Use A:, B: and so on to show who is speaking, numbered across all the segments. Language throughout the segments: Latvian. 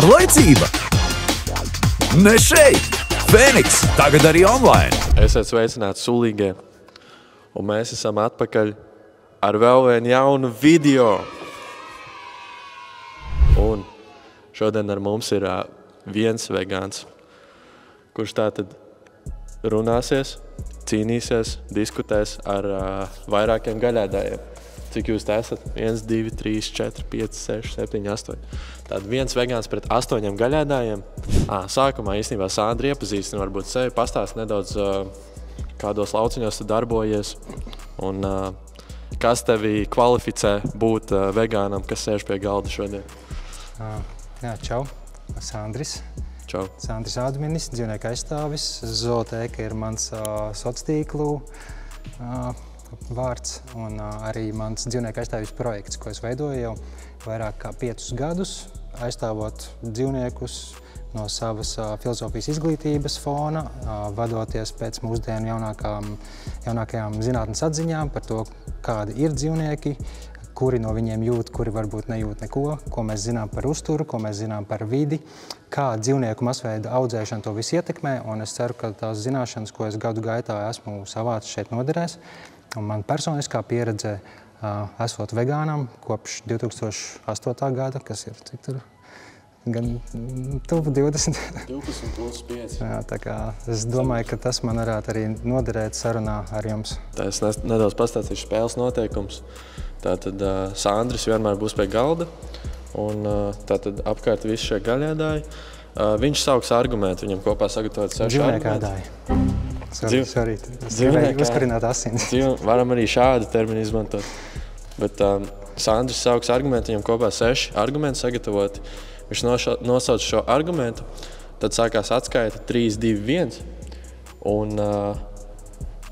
A: Garlaicība? Ne šeit! Fēniks tagad arī online!
B: Esiet sveicināti sulīgie, un mēs esam atpakaļ ar vēl vienu jaunu video. Un šodien ar mums ir viens vegāns, kurš tātad runāsies, cīnīsies, diskutēs ar vairākiem gaļēdājiem. Cik jūs te esat? 1, 2, 3, 4, 5, 6, 7, 8. Tātad viens vegāns pret 8 gaļēdājiem. Sākumā īstenībā Sandra iepazīstina varbūt sevi, pastāst nedaudz, kādos lauciņos tu darbojies un kas tevi kvalificē būt vegānam, kas sēž pie galda šodien.
C: Jā, čau, Sandris.
B: Čau.
C: Sandris adminis, dzīvnieku aizstāvis. Zootēka ir mans sociālo tīklu vārds un arī mans dzīvnieku aizstāvis projekts, ko es veidoju jau vairāk kā 5 gadus, aizstāvot dzīvniekus no savas filozofijas izglītības fona, vadoties pēc mūsdienu jaunākajām zinātnes atziņām par to, kādi ir dzīvnieki, kuri no viņiem jūt, kuri varbūt nejūt neko, ko mēs zinām par uzturu, ko mēs zinām par vidi, kā dzīvnieku masveida audzēšana to visu ietekmē, un es ceru, ka tās zināšanas, ko es gadu gaitā esmu savācis, šeit noderēs. Un man personiskā pieredze esot vegānam kopš 2008. gada, kas ir cik tur? Gan tuvu 20.
B: 12 plus 5.
C: Jā, tā kā es domāju, ka tas man varētu arī noderēt sarunā ar jums.
B: Tā es nedaudz pastāstīšu spēles noteikums. Tātad Sandris vienmēr būs pie galda, un tātad apkārt visi šie gaļēdāji. Viņš sauks argumentu, viņam kopā sagatavot 6
C: argumentus. Sorry, es gribēju uzkurināt asins.
B: Varam arī šādu terminu izmantot. Bet Sandris sauks argumentu, viņam kopā 6 argumenti sagatavoti. Viņš nosauc šo argumentu, tad sākās atskaita 3, 2, 1. Un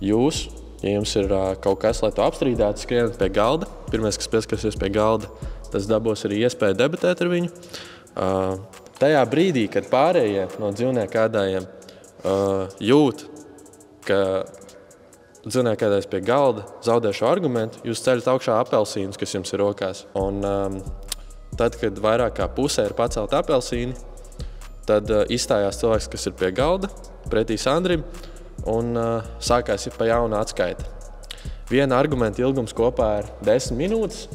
B: jūs, ja jums ir kaut kas, lai to apstrīdētu, skrienat pie galda. Pirmais, kas pieskarsies pie galda, tas dabūs arī iespēju debatēt ar viņu. Tajā brīdī, kad pārējie no dzīvnieku ēdājiem jūt, ka dzīvnieku ēdājs pie galda zaudē šo argumentu, jūs ceļat augšā apelsīnus, kas jums ir rokās. Un tad, kad vairāk kā pusē ir pacelt apelsīni, tad izstājās cilvēks, kas ir pie galda, pretī Sandrim, un sākās pa jaunu atskaita. Viena argumenta ilgums kopā ir 10 minūtes.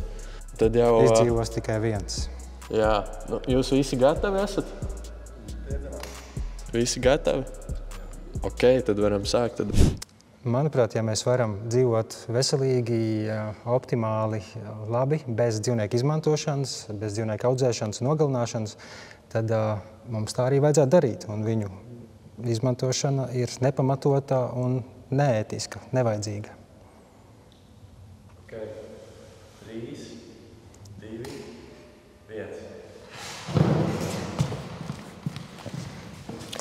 B: Tad jau
C: izdzīvos tikai viens.
B: Jā, jūs visi gatavi esat? Visi gatavi? Ok, tad varam sākt.
C: Manuprāt, ja mēs varam dzīvot veselīgi, optimāli, labi, bez dzīvnieku izmantošanas, bez dzīvnieku audzēšanas, nogalināšanas, tad mums tā arī vajadzētu darīt. Un viņu izmantošana ir nepamatota un neētiska, nevajadzīga.
B: Ok, 3, 2, 1.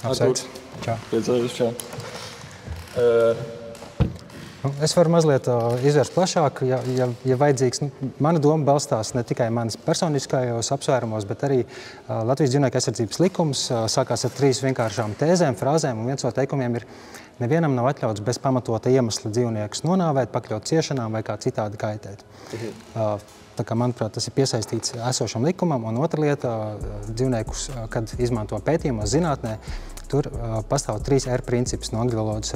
C: Apsveic. Čau.
B: Piecēļus, čau.
C: Es varu mazliet izvērst plašāk, ja vajadzīgs. Mana doma balstās ne tikai manas personiskajos apsvērumos, bet arī Latvijas dzīvnieku aizsardzības likums sākās ar 3 vienkāršām tēzēm, frāzēm, un viens no teikumiem ir: nevienam nav atļauts bez pamatota iemesla dzīvniekus nonāvēt, pakļaut ciešanām vai kā citādi kaitēt. Tā kā, manuprāt, tas ir piesaistīts esošam likumam, un otra lieta - dzīvniekus, kad izmanto pētījumos zinātnē, tur pastāv 3R princips no angļu valodas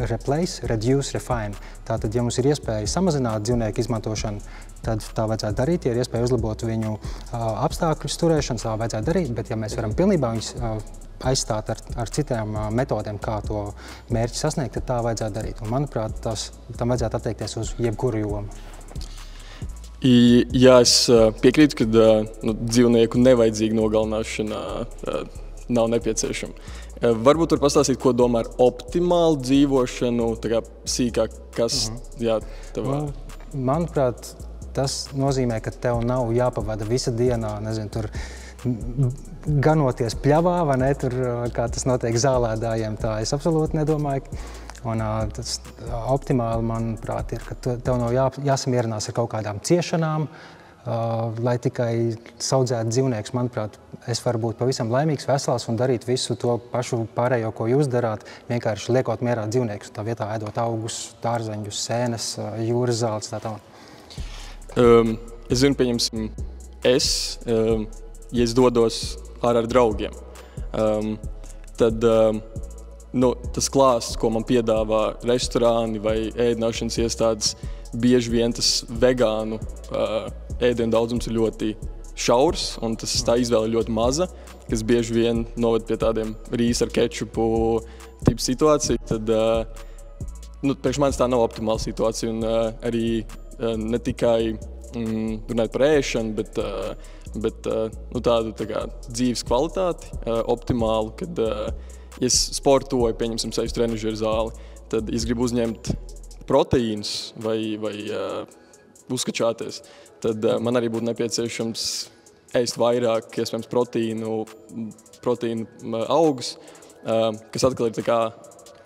C: replace, reduce, refine. Tātad, ja mums ir iespēja samazināt dzīvnieku izmantošanu, tad tā vajadzētu darīt. Ja ir iespēja uzlabot viņu apstākļus turēšanas, tā vajadzētu darīt, bet ja mēs varam pilnībā viņus aizstāt ar citām metodēm, kā to mērķi sasniegt, tad tā vajadzētu darīt. Un, manuprāt, tam vajadzētu attiekties uz jebkuru jomu.
D: Jā, es piekrītu, ka dzīvnieku nevajadzīga nogalināšana nav nepieciešama. Varbūt var pastāstīt, ko domā ar optimālu dzīvošanu, tā kā sīkāk, kas tavā?
C: Manuprāt, tas nozīmē, ka tev nav jāpavada visa dienā, nezinu, tur ganoties pļavā, vai ne, tur, kā tas notiek zālēdājiem, tā es absolūti nedomāju. Un tas optimāli, manuprāt, ir, ka tev nav jāsamierinās ar kaut kādām ciešanām, lai tikai saudzētu dzīvniekus. Manuprāt, es varu būt pavisam laimīgs, vesels un darīt visu to pašu pārējo, ko jūs darāt, vienkārši liekot mierā dzīvniekus, tā vietā ēdot augus, dārzeņus, sēnes, jūras zāles, tā tālāk.
D: Es zinu, pieņemsim, ja es dodos ar draugiem. Tad tas klāsts, ko man piedāvā restorāni vai ēdināšanas iestādes, bieži vien tas vegānu ēdienu daudzums ir ļoti šaurs, un tā izvēle ir ļoti maza, kas bieži vien noved pie tādiem rīsa ar kečupu tipu situāciju. Tad priekš manis tā nav optimāla situācija, un arī ne tikai runāt par ēšanu, bet tādu dzīves kvalitāti optimālu, kad ja es sportoju, pieņemsim sevis trenažeru zāli, tad es gribu uzņemt proteīnus vai uzkačāties, tad man arī būtu nepieciešams ēst vairāk, iespējams, proteīnu augus, kas atkal ir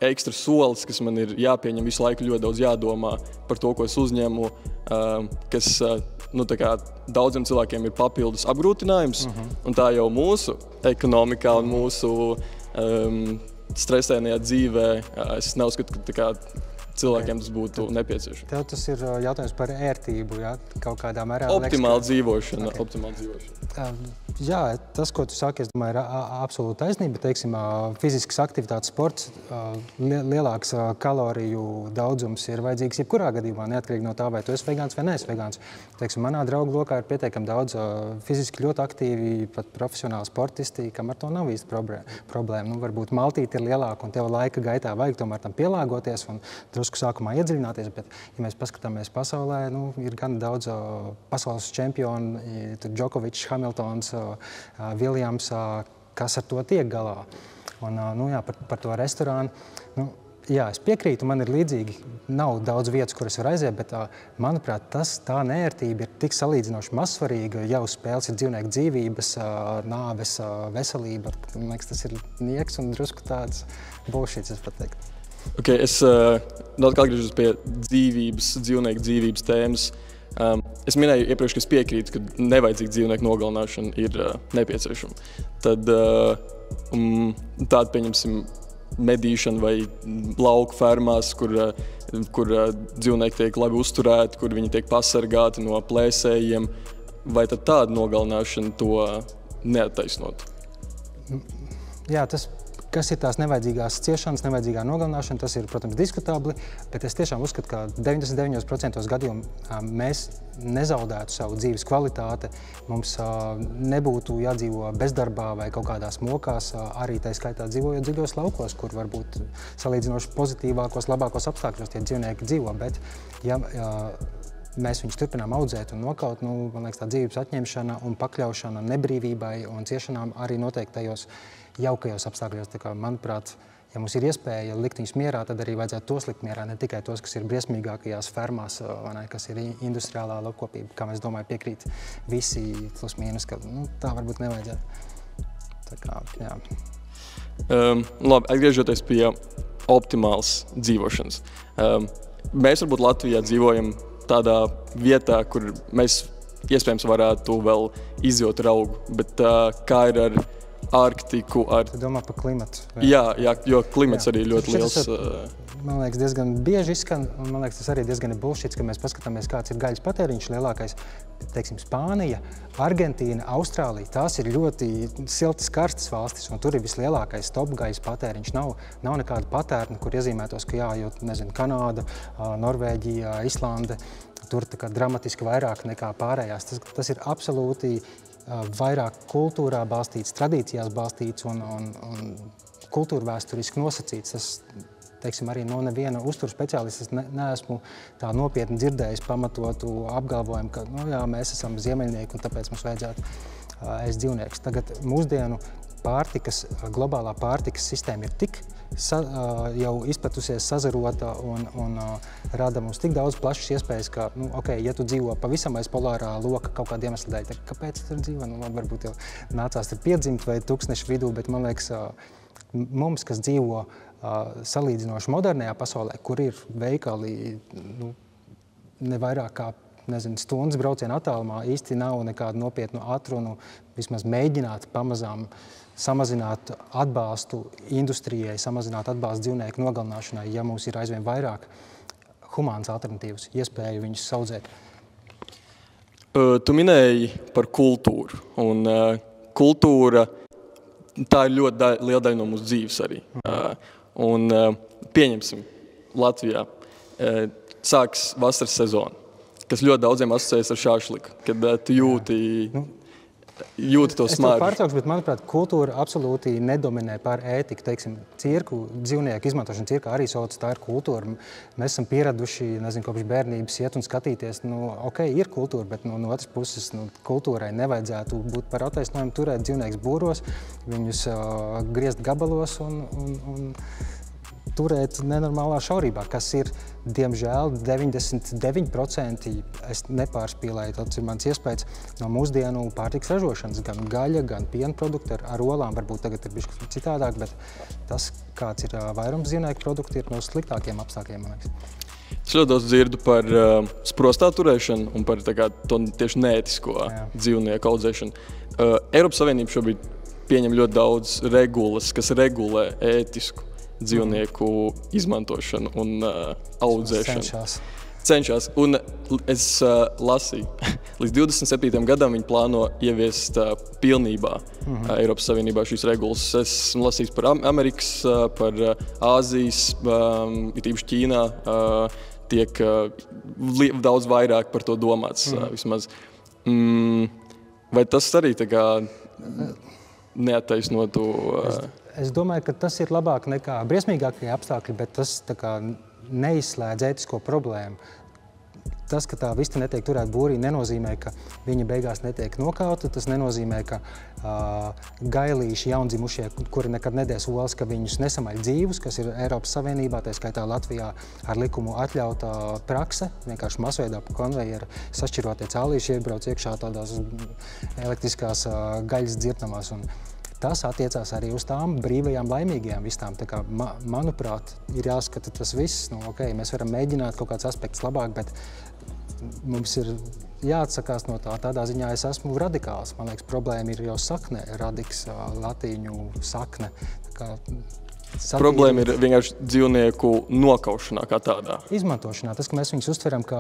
D: ekstra solis, kas man ir jāpieņem visu laiku, ļoti daudz jādomā par to, ko es uzņemu, kas daudziem cilvēkiem ir papildus apgrūtinājums, un tā jau mūsu ekonomikā un mūsu stresēnajā dzīvē, es neuzskatu, ka cilvēkiem tas būtu nepieciešams.
C: Tev tas ir jautājums par ērtību, ja? Kaut kādā mērā.
D: Optimāla dzīvošana.
C: Jā, tas, ko tu saki, es domāju, ir absolūti taisnība. Teiksim, fiziskas aktivitātes sports, lielāks kaloriju daudzums ir vajadzīgs jebkurā gadījumā, neatkarīgi no tā, vai tu esi vegāns vai neesi vegāns. Teiksim, manā draugu lokā ir pietiekami daudz fiziski ļoti aktīvi, pat profesionāli sportisti, kam ar to nav īsti problēma. Varbūt maltīte ir lielāka un tev laika gaitā vajag tomēr tam pielāgoties un drusku sākumā iedziļināties, bet, ja mēs paskatāmies pasaulē, ir gan daudz pasaules čempioni, tur Džokovičs, Hamiltons, Viljams, kas ar to tiek galā. Un, par to restorānu. Jā, es piekrītu, man ir līdzīgi. Nav daudz vietas, kuras var aiziet, bet, manuprāt, tā neērtība ir tik salīdzinoši mazsvarīga. Jau spēles ir dzīvnieku dzīvības, nāves, veselība. Man liekas, tas ir nieks un drusku tāds bullshits, es pat teiktu.
D: Okay, es atgriežos pie dzīvnieku dzīvības tēmas. Es minēju iepriekš, ka es piekrītu, ka nevajadzīga dzīvnieku nogalināšana ir nepieciešama. Tad tāda, pieņemsim, medīšana vai lauku fermās, kur dzīvnieki tiek labi uzturēti, kur viņi tiek pasargāti no plēsējiem, vai tad tāda nogalināšana to neattaisnot?
C: Jā, kas ir tās nevajadzīgās ciešanas, nevajadzīgā nogalināšana, tas ir, protams, diskutabli, bet es tiešām uzskatu, ka 99% gadījumu mēs nezaudētu savu dzīves kvalitāti, mums nebūtu jādzīvo bezdarbā vai kaut kādās mokās, arī tā skaitā dzīvojot dziļos laukos, kur varbūt salīdzinoši pozitīvākos, labākos apstākļos tie dzīvnieki dzīvo, bet ja mēs viņus turpinām audzēt un nokaut, man liekas, tā dzīvības atņemšana un pakļaušana nebrīvībai un ciešanām arī noteikti tajos jaukajos apstākļos. Tā kā, manuprāt, ja mums ir iespēja likt viņus mierā, tad arī vajadzētu tos likt mierā, ne tikai tos, kas ir briesmīgākajās fermās, kas ir industriālā lopkopība, kā mēs domāju piekrīt visi plus mīnus, ka tā varbūt nevajadzētu. Tā kā, jā.
D: Labi, atgriežoties pie optimālas dzīvošanas. Mēs varbūt Latvijā dzīvojam tādā vietā, kur mēs iespējams varētu vēl izdzīvot raugu, bet kā ir ar Arktiku? Tu
C: domā par klimatu?
D: Jā, jo klimats arī ļoti liels.
C: Man liekas, diezgan bieži izskan, un man liekas, tas arī diezgan ir bullshits, ka mēs paskatāmies, kāds ir gaļas patēriņš lielākais. Teiksim, Spānija, Argentīna, Austrālija, tās ir ļoti siltas, karstas valstis, un tur ir vislielākais top gaļas patēriņš. Nav nekāda patērna, kur iezīmētos, ka Kanāda, Norvēģija, Islande, tur dramatiski vairāk nekā pārējās. Tas ir absolūti vairāk kultūrā balstīts, tradīcijās balstīts un kultūra vēsturiski nosacīts. Tas, teiksim, arī no neviena uzturu speciālista neesmu tā nopietni dzirdējis pamatotu apgalvojumu, ka mēs esam ziemeļnieki un tāpēc mums vajadzētu ēst dzīvniekus. Tagad mūsdienu globālā pārtikas sistēma ir tik jau izplatusies, sazarota un rada mums tik daudz plašas iespējas, ka, ja tu dzīvo pavisam aiz polārā loka kaut kāda iemesla dēļ, tad kāpēc tu tur dzīvo? Varbūt jau nācās tur piedzimt vai tūkstnešu vidū, bet man liekas, mums, kas dzīvo salīdzinoši modernajā pasaulē, kur ir veikali ne vairāk kā stundas brauciena attālumā, īsti nav nekādu nopietnu atrunu, vismaz mēģināt pamazām samazināt atbalstu industrijai, samazināt atbalstu dzīvnieku nogalināšanai, ja mums ir aizvien vairāk humānas alternatīvas, iespēju viņus audzēt.
D: Tu minēji par kultūru, un kultūra tā ir ļoti liela daļa no mūsu dzīves arī. Un pieņemsim, Latvijā sāks vasaras sezona, kas ļoti daudziem asociējas ar šāšliku, kad tu jūti to smaržu.
C: Es to pārtraukšu, bet, manuprāt, kultūra absolūti nedominē pār ētiku. Teiksim, cirku, dzīvnieku izmantošana cirkā arī sauc, tā ir kultūra. Mēs esam pieraduši, kopš bērnības iet un skatīties. Ir kultūra, bet no otras puses kultūrai nevajadzētu būt par attaisnojumu turēt dzīvniekus būros, viņus griezt gabalos un turēt nenormālā šaurībā, kas ir, diemžēl, 99%, es nepārspīlēju, tas ir mans iespējas, no mūsdienu pārtikas ražošanas, gan gaļa, gan piena produkti ar olām, varbūt tagad ir bišķi citādāk, bet tas, kāds ir vairums dzīvnieku produkti, ir no sliktākiem apstākļiem, man liekas.
D: Es ļoti daudz dzirdu par sprostā turēšanu un par to tieši neētisko dzīvnieku audzēšanu. Eiropas Savienība šobrīd pieņem ļoti daudz regulas, kas regulē ētisku dzīvnieku izmantošanu un audzēšanu. Cenšas. Un es lasīju, līdz 27. gadam viņi plāno ieviest pilnībā Eiropas Savienībā šīs regulas. Esmu lasījis par Amerikas, par Āzijas, it īpaši Ķīnā, tiek daudz vairāk par to domāts vismaz. Vai tas arī neattaisnotu?
C: Es domāju, ka tas ir labāk nekā briesmīgākie apstākļi, bet tas neizslēdz ētisko problēmu. Tas, ka tā vista netiek turēta būrī, nenozīmē, ka viņa beigās netiek nokauta. Tas nenozīmē, ka gailīši jaundzimušie, kuri nekad nedēs olas, ka viņus nesamaļ dzīvus, kas ir Eiropas Savienībā, tā skaitā Latvijā ar likumu atļauta prakse, vienkārši masveidā pa konvejeru sašķirotie cālīši iebrauc iekšā tādās elektriskās gaļas dzirtamās. Tas attiecās arī uz tām brīvajām, laimīgajām vistām. Tā kā, manuprāt, ir jāskata tas viss. Mēs varam mēģināt kaut kāds aspekts labāk, bet mums ir jāatsakās no tā. Tādā ziņā es esmu radikāls. Man liekas, problēma ir jau sakne, radiks, latīņu sakne.
D: Problēma ir vienkārši dzīvnieku nokaušanā kā tādā.
C: Izmantošanā. Tas, ka mēs viņus uztveram kā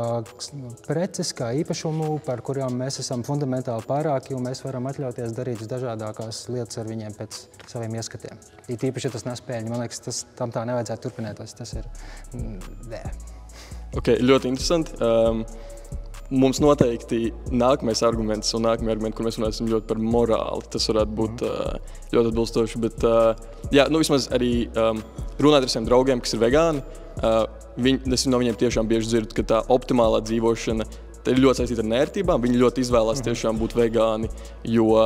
C: preces, kā īpašumu, par kurām mēs esam fundamentāli pārāki, un mēs varam atļauties darīt dažādākās lietas ar viņiem pēc saviem ieskatiem. It īpaši, ja tas nes peļņu. Man liekas, tam tā nevajadzētu turpināties. Tas ir...
D: Ļoti interesanti. Mums noteikti nākamais arguments un nākamie argumenti, kur mēs runāsim ļoti par morāli. Tas varētu būt ļoti atbilstoši, bet vismaz arī runāt ar saviem draugiem, kas ir vegāni. Es no viņiem tiešām bieži dzirdu, ka tā optimālā dzīvošana ir ļoti saistīta ar nērtībām. Viņi ļoti izvēlās tiešām būt vegāni, jo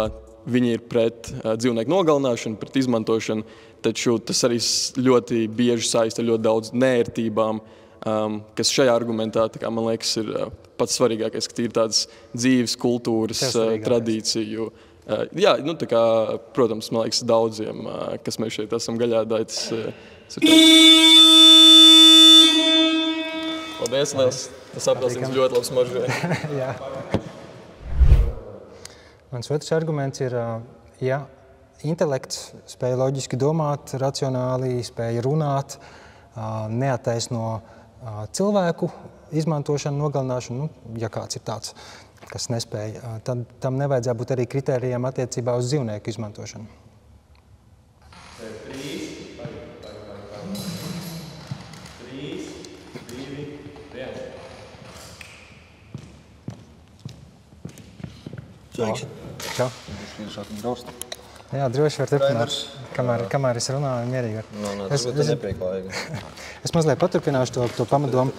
D: viņi ir pret dzīvnieku nogalināšanu, pret izmantošanu, taču tas arī ļoti bieži saista ar ļoti daudz nērtībām, kas šajā argumentā, man liekas, ir pats svarīgākais, ka ir tādas dzīves kultūras tradīciju. Protams, man liekas, daudziem, kas mēs šeit esam gaļādāji, tas ir Paldies, liels! Tas apelsīns ļoti labs smaržoja.
C: Mans otrs arguments ir, intelekts spēja loģiski domāt, racionāli spēja runāt, neattaisno cilvēku izmantošanu, nogalināšanu, ja kāds ir tāds, kas nespēja, tad tam nevajadzētu būt arī kritērijiem attiecībā uz dzīvnieku izmantošanu.
E: 3, 2, 1.
C: Čau. Jā, droši var turpināt, kamēr es runāju mierīgi. Es mazliet paturpināšu to pamatdomu.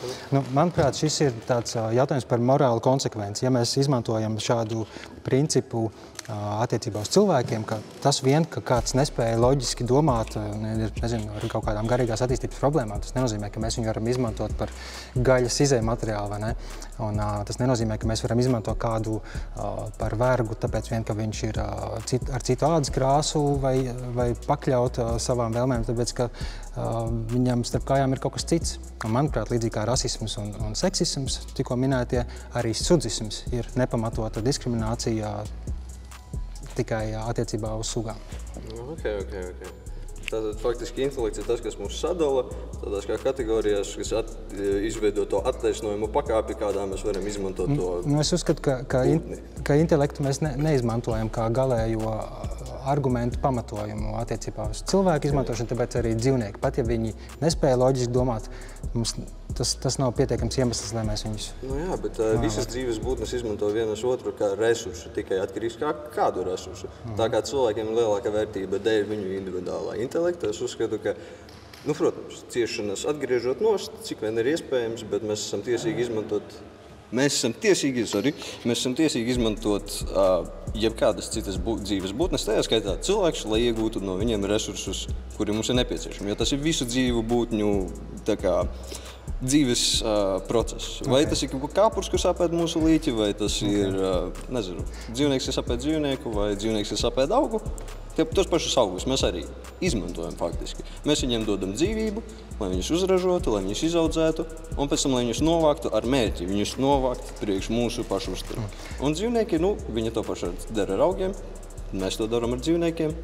C: Manuprāt, šis ir tāds jautājums par morālu konsekvenci. Ja mēs izmantojam šādu principu attiecībā uz cilvēkiem, ka tas vien, ka kāds nespēja loģiski domāt, nezinu, ar kaut kādām garīgās attīstības problēmām, tas nenozīmē, ka mēs viņu varam izmantot par gaļas izēju materiālu, vai ne? Un tas nenozīmē, ka mēs varam izmantot kādu par vergu, tāpēc vien, ka viņš ir ar citu ādas krāsu vai pakļaut savām vēlmēm, tāpēc, ka viņam starp kājām ir kaut kas cits. Un, manuprāt, līdzīgi kā rasisms un seksisms, tikko minētie, arī sudzisms ir nepamatota diskriminācija tikai attiecībā uz sugām.
E: Tātad faktiski intelekts ir tas, kas mūs sadala tādās kā kategorijās, kas izveido to attaisnojumu pakāpi, kādā mēs varam izmantot to
C: Es uzskatu, ka intelektu mēs neizmantojam kā galējo argumentu pamatojumu attiecībā uz cilvēku izmantošanu, tāpēc arī dzīvnieki. Pat ja viņi nespēja loģiski domāt, mums tas nav pietiekams iemesls, lai mēs viņus...
E: Nu jā, bet visas dzīves būtnes izmanto vienas otru kā resursu, tikai atkarīgs kādu resursu. Tā kā cilvēkiem lielāka vērtība dēļ viņu individuālā intelekta, es uzskatu, ka, nu, protams, ciešanas atgriežot nost, cik vien ir iespējams, bet mēs esam tiesīgi izmantot jebkādas citas dzīves būtnes, tajā skaitā cilvēks, lai iegūtu no viņiem resursus, kuri mums ir nepieciešami. Jo tas ir visu dzīvu būtņu dzīves process. Vai tas ir kāpurs, kas apēd mūsu līķi, vai tas ir, nezinu, dzīvnieks, kas apēd dzīvnieku, vai dzīvnieks, kas apēd augu. Tos pašus augus mēs arī izmantojam faktiski. Mēs viņiem dodam dzīvību, lai viņus uzražotu, lai viņus izaudzētu, un pēc tam, lai viņus novāktu ar mērķi, viņus novākt priekš mūsu pašu uzturu. Un dzīvnieki, viņi to pašu dara ar augiem, mēs to daram ar dzīvniekiem.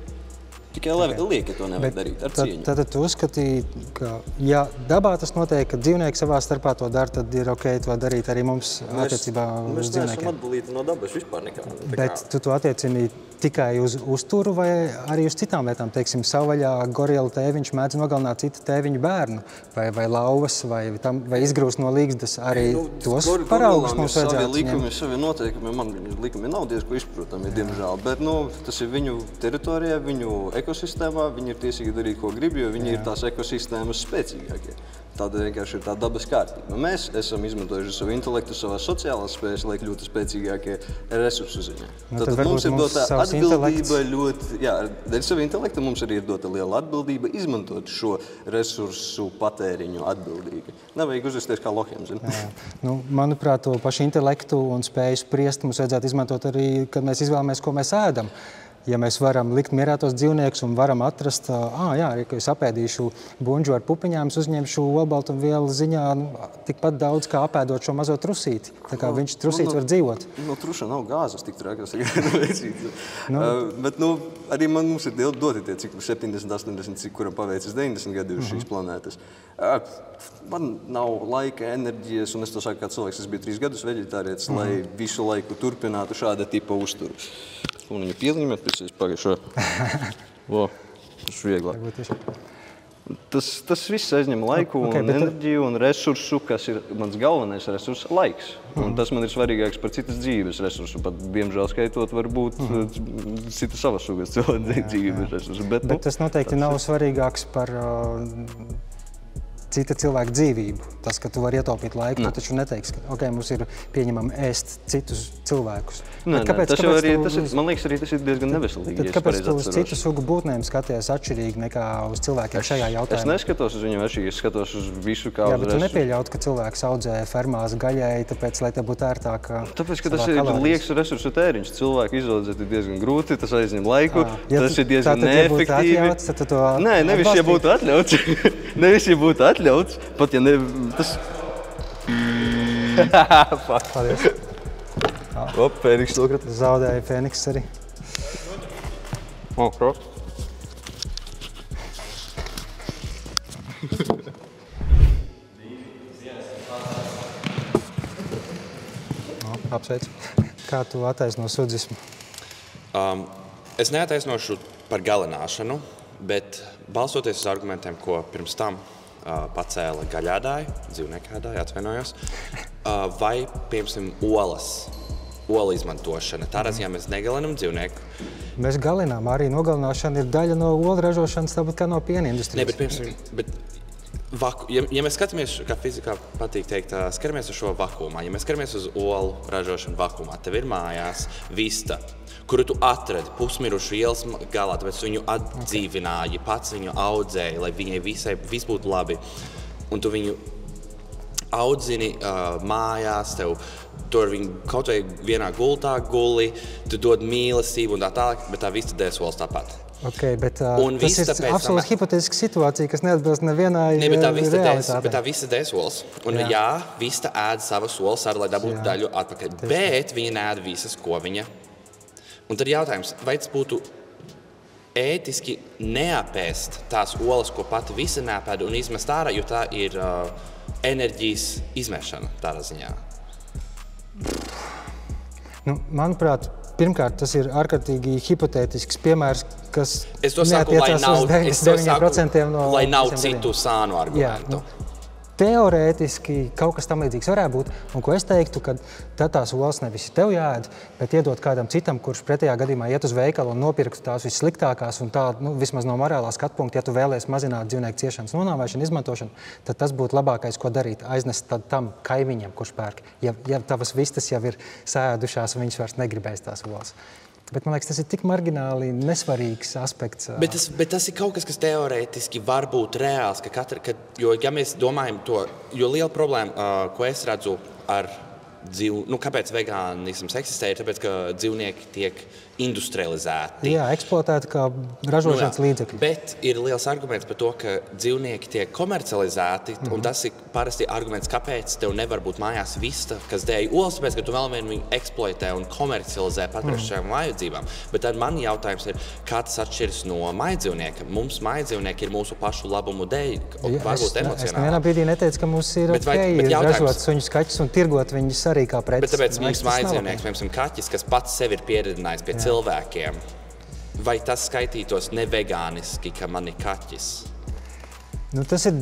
E: Tikai lieki to nevajag darīt ar cieņu.
C: Tad tu uzskatīji, ka, ja dabā tas notiek, ka dzīvnieki savā starpā to dara, tad ir ok to darīt arī mums attiecībā uz dzīvniekiem.
E: Mēs neesam atdalīti no dabas vispār nekā.
C: Bet tu to attiecini tikai uz uzturu vai arī uz citām lietām? Teiksim, savvaļā gorila tēviņš mēdz nogalināt citu tēviņu bērnu vai lauvas vai izgrūst no līgzdas. Arī tos paraugus mums vajadzētu
E: ņemt. Savi noteikumi, man viņu likumi nav diezko izprotami, diemžēl, bet tas ir viņu teritorijā, viņu ekosistēmā, viņi ir tiesīgi darīt, ko grib, jo viņi ir tās ekosistēmas spēcīgākie. Tāda vienkārši ir tā dabas kārtība. Mēs esam izmantojuši savu intelektu, savās sociālās spējas, lai kļūtu spēcīgākie resursu ziņā. Tad mums ir dota atbildība ļoti, dēļ savu intelektu mums arī ir dota liela atbildība izmantot šo resursu patēriņu atbildīgi. Nevajag uzvesties kā lohiem, zini?
C: Manuprāt, to pašu intelektu un spēju spriest mums vajadzētu izmantot arī, kad mēs izvēlamies, ko mēs ēdam. Ja mēs varam likt mierā tos dzīvniekus un varam atrast, ka es apēdīšu buņģu ar pupiņām, es uzņemšu olbaltumvielu ziņā tikpat daudz, kā apēdot šo mazo trusīti. Tā kā viņš trusīts var dzīvot.
E: Truša nav gāzes tik trākās. Bet arī mums ir doti tie cik 70, 80, cik kuram paveicis 90 gadi uz šīs planētas. Man nav laika, enerģijas, un es to saku kā cilvēks, es biju 3 gadus veģetārietis, lai visu laiku turpinātu šāda tipa uzturu. Un viņu pieliņumet, pēc es pagaišo. Tas vieglāk. Tas viss aizņem laiku un enerģiju un resursu, kas ir mans galvenais resurs - laiks. Un tas man ir svarīgāks par citas dzīves resursu. Pat, diemžēl, skaitot, varbūt citu savas sugas cilvēku dzīves resursu. Bet
C: tas noteikti nav svarīgāks par cita cilvēka dzīvību. Tas, ka tu vari ietaupīt laiku, tu taču neteiksi, ka mums ir pieņemam ēst citus cilvēkus.
E: Man liekas, arī tas ir diezgan neveselīgi.
C: Kāpēc tu uz citu sugu būtnēm skaties atšķirīgi nekā uz cilvēkiem šajā jautājumā?
E: Es neskatos uz viņu atšķirīgi, es skatos uz visu kā uz resursu.
C: Bet tu nepieļaut, ka cilvēks audzē fermās gaļai, tāpēc, lai te būtu ērtāk
E: Tāpēc, ka tas ir liekas resursu tēriņš. Cilvēku izaudzēt ir diezgan grūti, tas aizņem laiku, tas ir diezgan neefektīvi. Nē, nevis, ja būtu atļauts. Nevis, ja būtu atļauts, pat ja ne... Tas...
C: Paldies.
E: Fēniks nokrat.
C: Zaudēja Fēniks arī.
E: Krop.
C: Apsveic. Kā tu attaisno sudzismu?
F: Es neattaisnošu par galināšanu, bet balstoties uz argumentiem, ko pirms tam pacēla gaļādāji, dzīvniekādāji, atvainojos, vai, piemēram, olu izmantošana. Tādā ziņā mēs negalinam dzīvnieku.
C: Mēs galinām, arī nogalināšana ir daļa no olu ražošanas, tāpat kā no piena industrijas.
F: Ne, bet piemēram, ja mēs skatāmies, kā fizikā patīk teikt, skaramies uz šo vakumā, ja mēs skaramies uz olu ražošanu vakumā, tev ir mājās vista, kuru tu atradi pusmirušu ielas galā, tāpēc viņu atdzīvināji, pats viņu audzēji, lai viņai viss būtu labi. Un tu viņu audzini mājās, tev tu ar viņu kaut vai vienā gultā guli, tu dod mīlestību un tā tālāk, bet tā vista dēsols tāpat.
C: Bet tas ir absolūti hipotētiska situācija, kas neatbilst nevienai realitātei.
F: Bet tā vista dēsols. Un vista ēd savas olas arī, lai dabūtu daļu atpakaļ. Bet viņa neēd visas, ko viņa. Un tad jautājums, vai tas būtu ētiski neapēst tās olas, ko pati visa neapēd un izmest ārā, jo tā ir
C: Manuprāt, Pirmkārt, tas ir ārkārtīgi hipotētisks piemērs, kas
F: Es to saku, lai nav,
C: uz 99% no
F: lai nav
C: visiem
F: citu sānu argumentu.
C: Teorētiski kaut kas tam līdzīgs varētu būt, un ko es teiktu, ka tad tās olas nevis tev jāēd, bet iedot kādam citam, kurš pretējā gadījumā iet uz veikalu un nopirktu tās vissliktākās, un tā, vismaz no morālā skatpunkta, ja tu vēlies mazināt dzīvnieku ciešanas nonāvēšanu, izmantošanu, tad tas būtu labākais, ko darīt, aiznest tam kaimiņam, kurš pērk. Ja tavas vistas jau ir sēdušās, un viņš vairs negribēs tās olas. Bet man liekas, tas ir tik margināli nesvarīgs aspekts.
F: Bet tas ir kaut kas, kas teorētiski var būt reāls, jo, ja mēs domājam to, jo liela problēma, ko es redzu ar kāpēc vegānisms eksistē, ir tāpēc, ka dzīvnieki tiek industrializēti.
C: Jā, eksploatēti kā ražošanas līdzekļi.
F: Bet ir liels arguments par to, ka dzīvnieki tiek komercializēti, un tas ir parasti arguments, kāpēc tev nevar būt mājās vista, kas dēļ olas, tāpēc, ka tu vēl vien viņu eksploatē un komercializē pat priekš šajām mājadzīvām. Bet tad man jautājums ir, kā tas atšķiras no mājadzīvnieka? Mums mājadzīvnieki ir mūsu pašu labumu dēļ, varbūt emocionāli.
C: Es nevienā brīdī neteicu, ka mums ir ražot suņus, kaķus un tirgot viņus arī kā preces.
F: Bet tāpēc mums mājadzīvnieks, piemēram, kaķis, kas pats sevi ir pieredinājis pie cilvēkiem, vai tas skaitītos nevegāniski, ka man ir kaķis?
C: Tas ir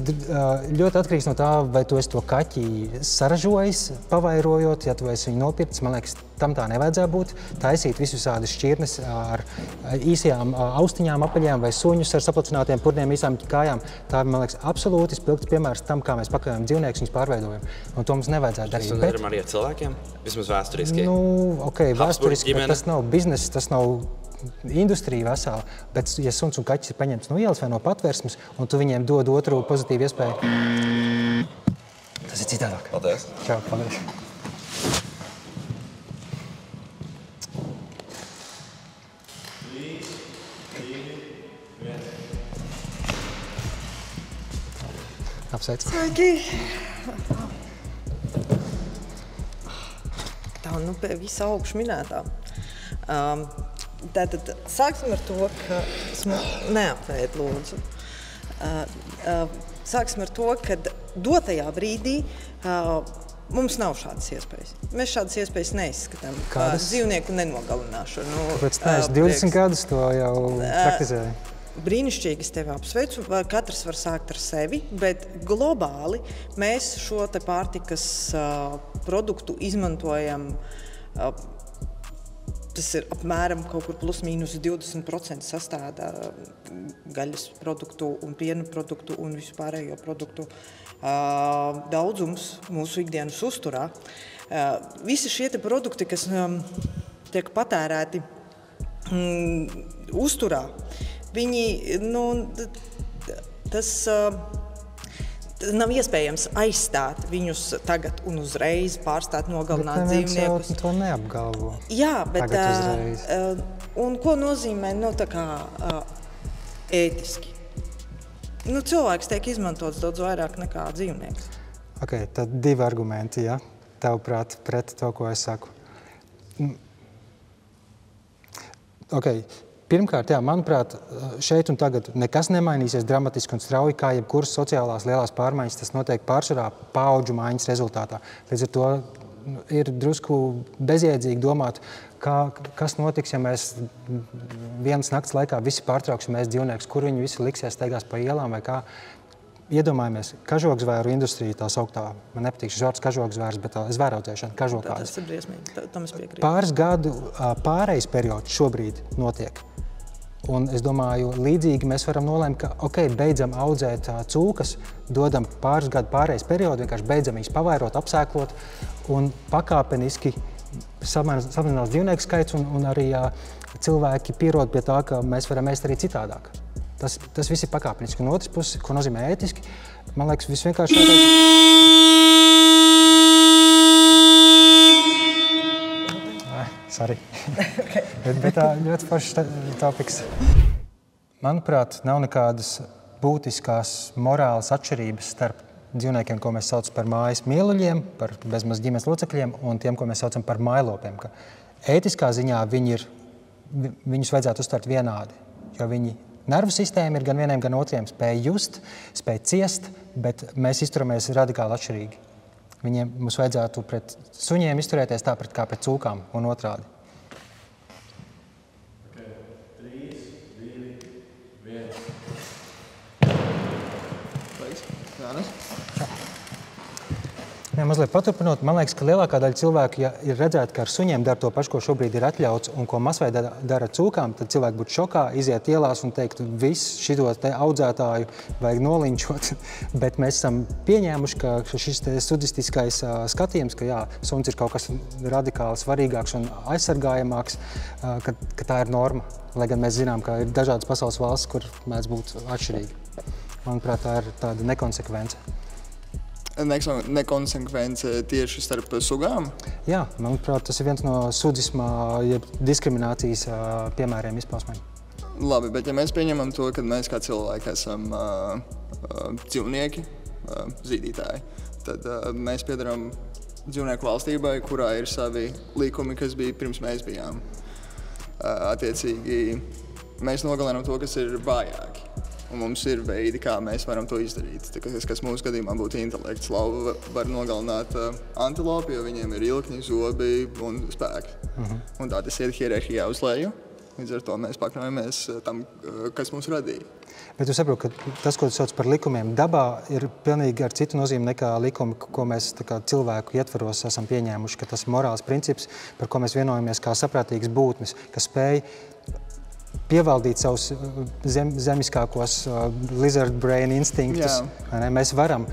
C: ļoti atkarīgs no tā, vai tu esi to kaķi saražojis, pavairojot, ja tu esi viņu nopircis. Man liekas, tam tā nevajadzētu būt. Taisīt visvisādas šķirnes ar īsajām austiņām, apaļajām vai suņus ar saplacinātiem purniem, īsām kājām. Tā ir, man liekas, absolūti spilgts piemērs tam, kā mēs pakļaujam dzīvniekus, viņus pārveidojam. Un to mums nevajadzētu darīt.
F: Tas nedaram arī ar cilvēkiem? Vismaz vēsturiski?
C: Vēsturiski, bet tas nav bizness, tas nav industrija vesela, bet ja suns un kaķis ir paņemts no ielas vai no patvērsmes, un tu viņiem dod otru pozitīvu iespēju, tas ir citādāk.
F: Paldies.
C: Čau, paldies. Apsveic.
G: Sveiki! Tā pie visa augšu minētā. Tātad sāksim ar to, ka esmu neapvērt lūdzu. Sāksim ar to, ka dotajā brīdī mums nav šādas iespējas. Mēs šādas iespējas neizskatām. Dzīvnieku nenogalināšanu.
C: Kāpēc neesi 20 gadus to jau praktizēju?
G: Brīnišķīgi es tevi apsveicu. Katrs var sākt ar sevi, bet globāli mēs šo te pārtikas produktu izmantojam. Tas ir apmēram kaut kur plus mīnus 20% sastāvdā gaļas produktu un piena produktu un vispārējo produktu daudzums mūsu ikdienas uzturā. Visi šie te produkti, kas tiek patērēti uzturā, viņi, tas nav iespējams aizstāt viņus tagad un uzreiz pārstāt nogalināt dzīvniekus.
C: Bet to neapgalvo.
G: Jā, bet un ko nozīmē ētiski? Cilvēks tiek izmantots daudz vairāk nekā dzīvnieks.
C: Tad divi argumenti, ja? Tavprāt, pret to, ko es saku. Pirmkārt, manuprāt, šeit un tagad nekas nemainīsies dramatiski un strauji, kā jebkuras sociālās lielās pārmaiņas, tas notiek pārsvarā paudžu maiņas rezultātā. Līdz ar to ir drusku bezjēdzīgi domāt, kas notiks, ja mēs vienas nakts laikā visi pārtrauksim ēst dzīvniekus, kur viņi visi liksies steigās pa ielām vai kā. Iedomājamies, kažokzvēru industrija tā sauktā, man nepatīk šis vārds kažokzvērs, bet zvēraudzēšana, kažokādas.
G: Tas ir briesmīgi, tam es piekrītu.
C: Pāris gadu pārejas periods šobrīd notiek. Un es domāju, līdzīgi mēs varam nolēmt, ka beidzam audzēt cūkas, dodam pāris gadu pārejas periodu, vienkārši beidzam viņus pavairot, apsēklot un pakāpeniski samazinās dzīvnieku skaits un arī cilvēki pierod pie tā, ka mēs varam ēst arī citādāk. Tas viss ir pakāpeniski. Un otrs puses, ko nozīmē ētiski, man liekas, visvienkāršākais. Sorry. Bet ļoti foršs topiks. Manuprāt, nav nekādas būtiskās morālas atšķirības starp dzīvniekiem, ko mēs saucam par mājas mīluļiem, par bezmaz ģimenes locekļiem, un tiem, ko mēs saucam par mājlopiem. Ētiskā ziņā viņus vajadzētu uztvert vienādi, jo viņi nervu sistēma ir gan vieniem, gan otriem spēj just, spēj ciest, bet mēs izturamies radikāli atšķirīgi. Mums vajadzētu pret suņiem izturēties tāpat kā pret cūkām un otrādi. Jā, mazliet paturpinot, man liekas, ka lielākā daļa cilvēku, ja ir redzēta, ka ar suņiem dara to pašu, ko šobrīd ir atļauts un ko masveidā dara ar cūkām, tad cilvēki būtu šokā, iziet ielās un teikt, visu šito te audzētāju vajag nolinčot. Bet mēs esam pieņēmuši, ka šis te sudistiskais skatījums, ka jā, suns ir kaut kas radikāli svarīgāks un aizsargājamāks, ka tā ir norma. Lai gan mēs zinām, ka ir dažādas pasaules valstis, kur mēs būtu atšķirīgi. Manuprāt, tā ir tāda nekonsekvence.
H: Nekonsekvence tieši starp sugām?
C: Jā, manuprāt, tas ir viens no sudisma, jeb diskriminācijas piemēriem izpausmēm.
H: Labi, bet ja mēs pieņemam to, ka mēs kā cilvēki esam dzīvnieki, zīdītāji, tad mēs piedaram dzīvnieku valstībai, kurā ir savi likumi, kas bija pirms mēs bijām. Attiecīgi, mēs nogalinām to, kas ir vājāki. Un mums ir veidi, kā mēs varam to izdarīt. Kas mūsu gadījumā būtu intelekts. Lauva var nogalināt antilopi, jo viņiem ir ilkņi, zobi un spēki. Un tā tas ir hierarhijā uz leju. Līdz ar to mēs pakļaujamies tam, kas mūs radīja.
C: Bet tu saproti, ka tas, ko tu sauc par likumiem dabā, ir pilnīgi ar citu nozīmi nekā likumi, ko mēs cilvēku ietvaros esam pieņēmuši, ka tas morāls princips, par ko mēs vienojamies kā saprātīgas būtnes, kas spēj pievaldīt savus zemiskākos lizard brain instinktus. Mēs varam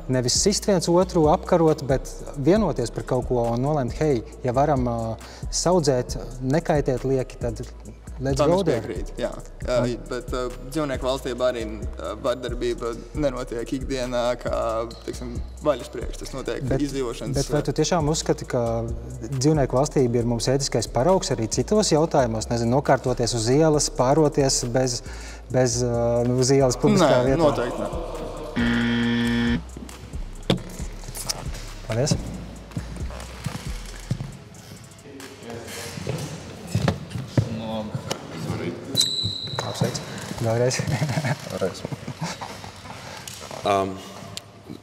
C: nevis sist viens otru, apkarot, bet vienoties par kaut ko un nolemt, hei, ja varam saudzēt, nekaitēt lieki, tad let's go there.
H: Jā. Bet dzīvnieku valstība arī vardarbība nenotiek ikdienā kā, teiksim, vaļaspriekš. Tas notiek izdzīvošanas.
C: Bet vai tu tiešām uzskati, ka dzīvnieku valstība ir mums ētiskais paraugs arī citos jautājumos? Nezinu, nokārtoties uz ielas, pāroties bez uz ielas publiskā vietā?
H: Nē, noteikti ne.
C: Paldies. Apsveic. Vēlreiz.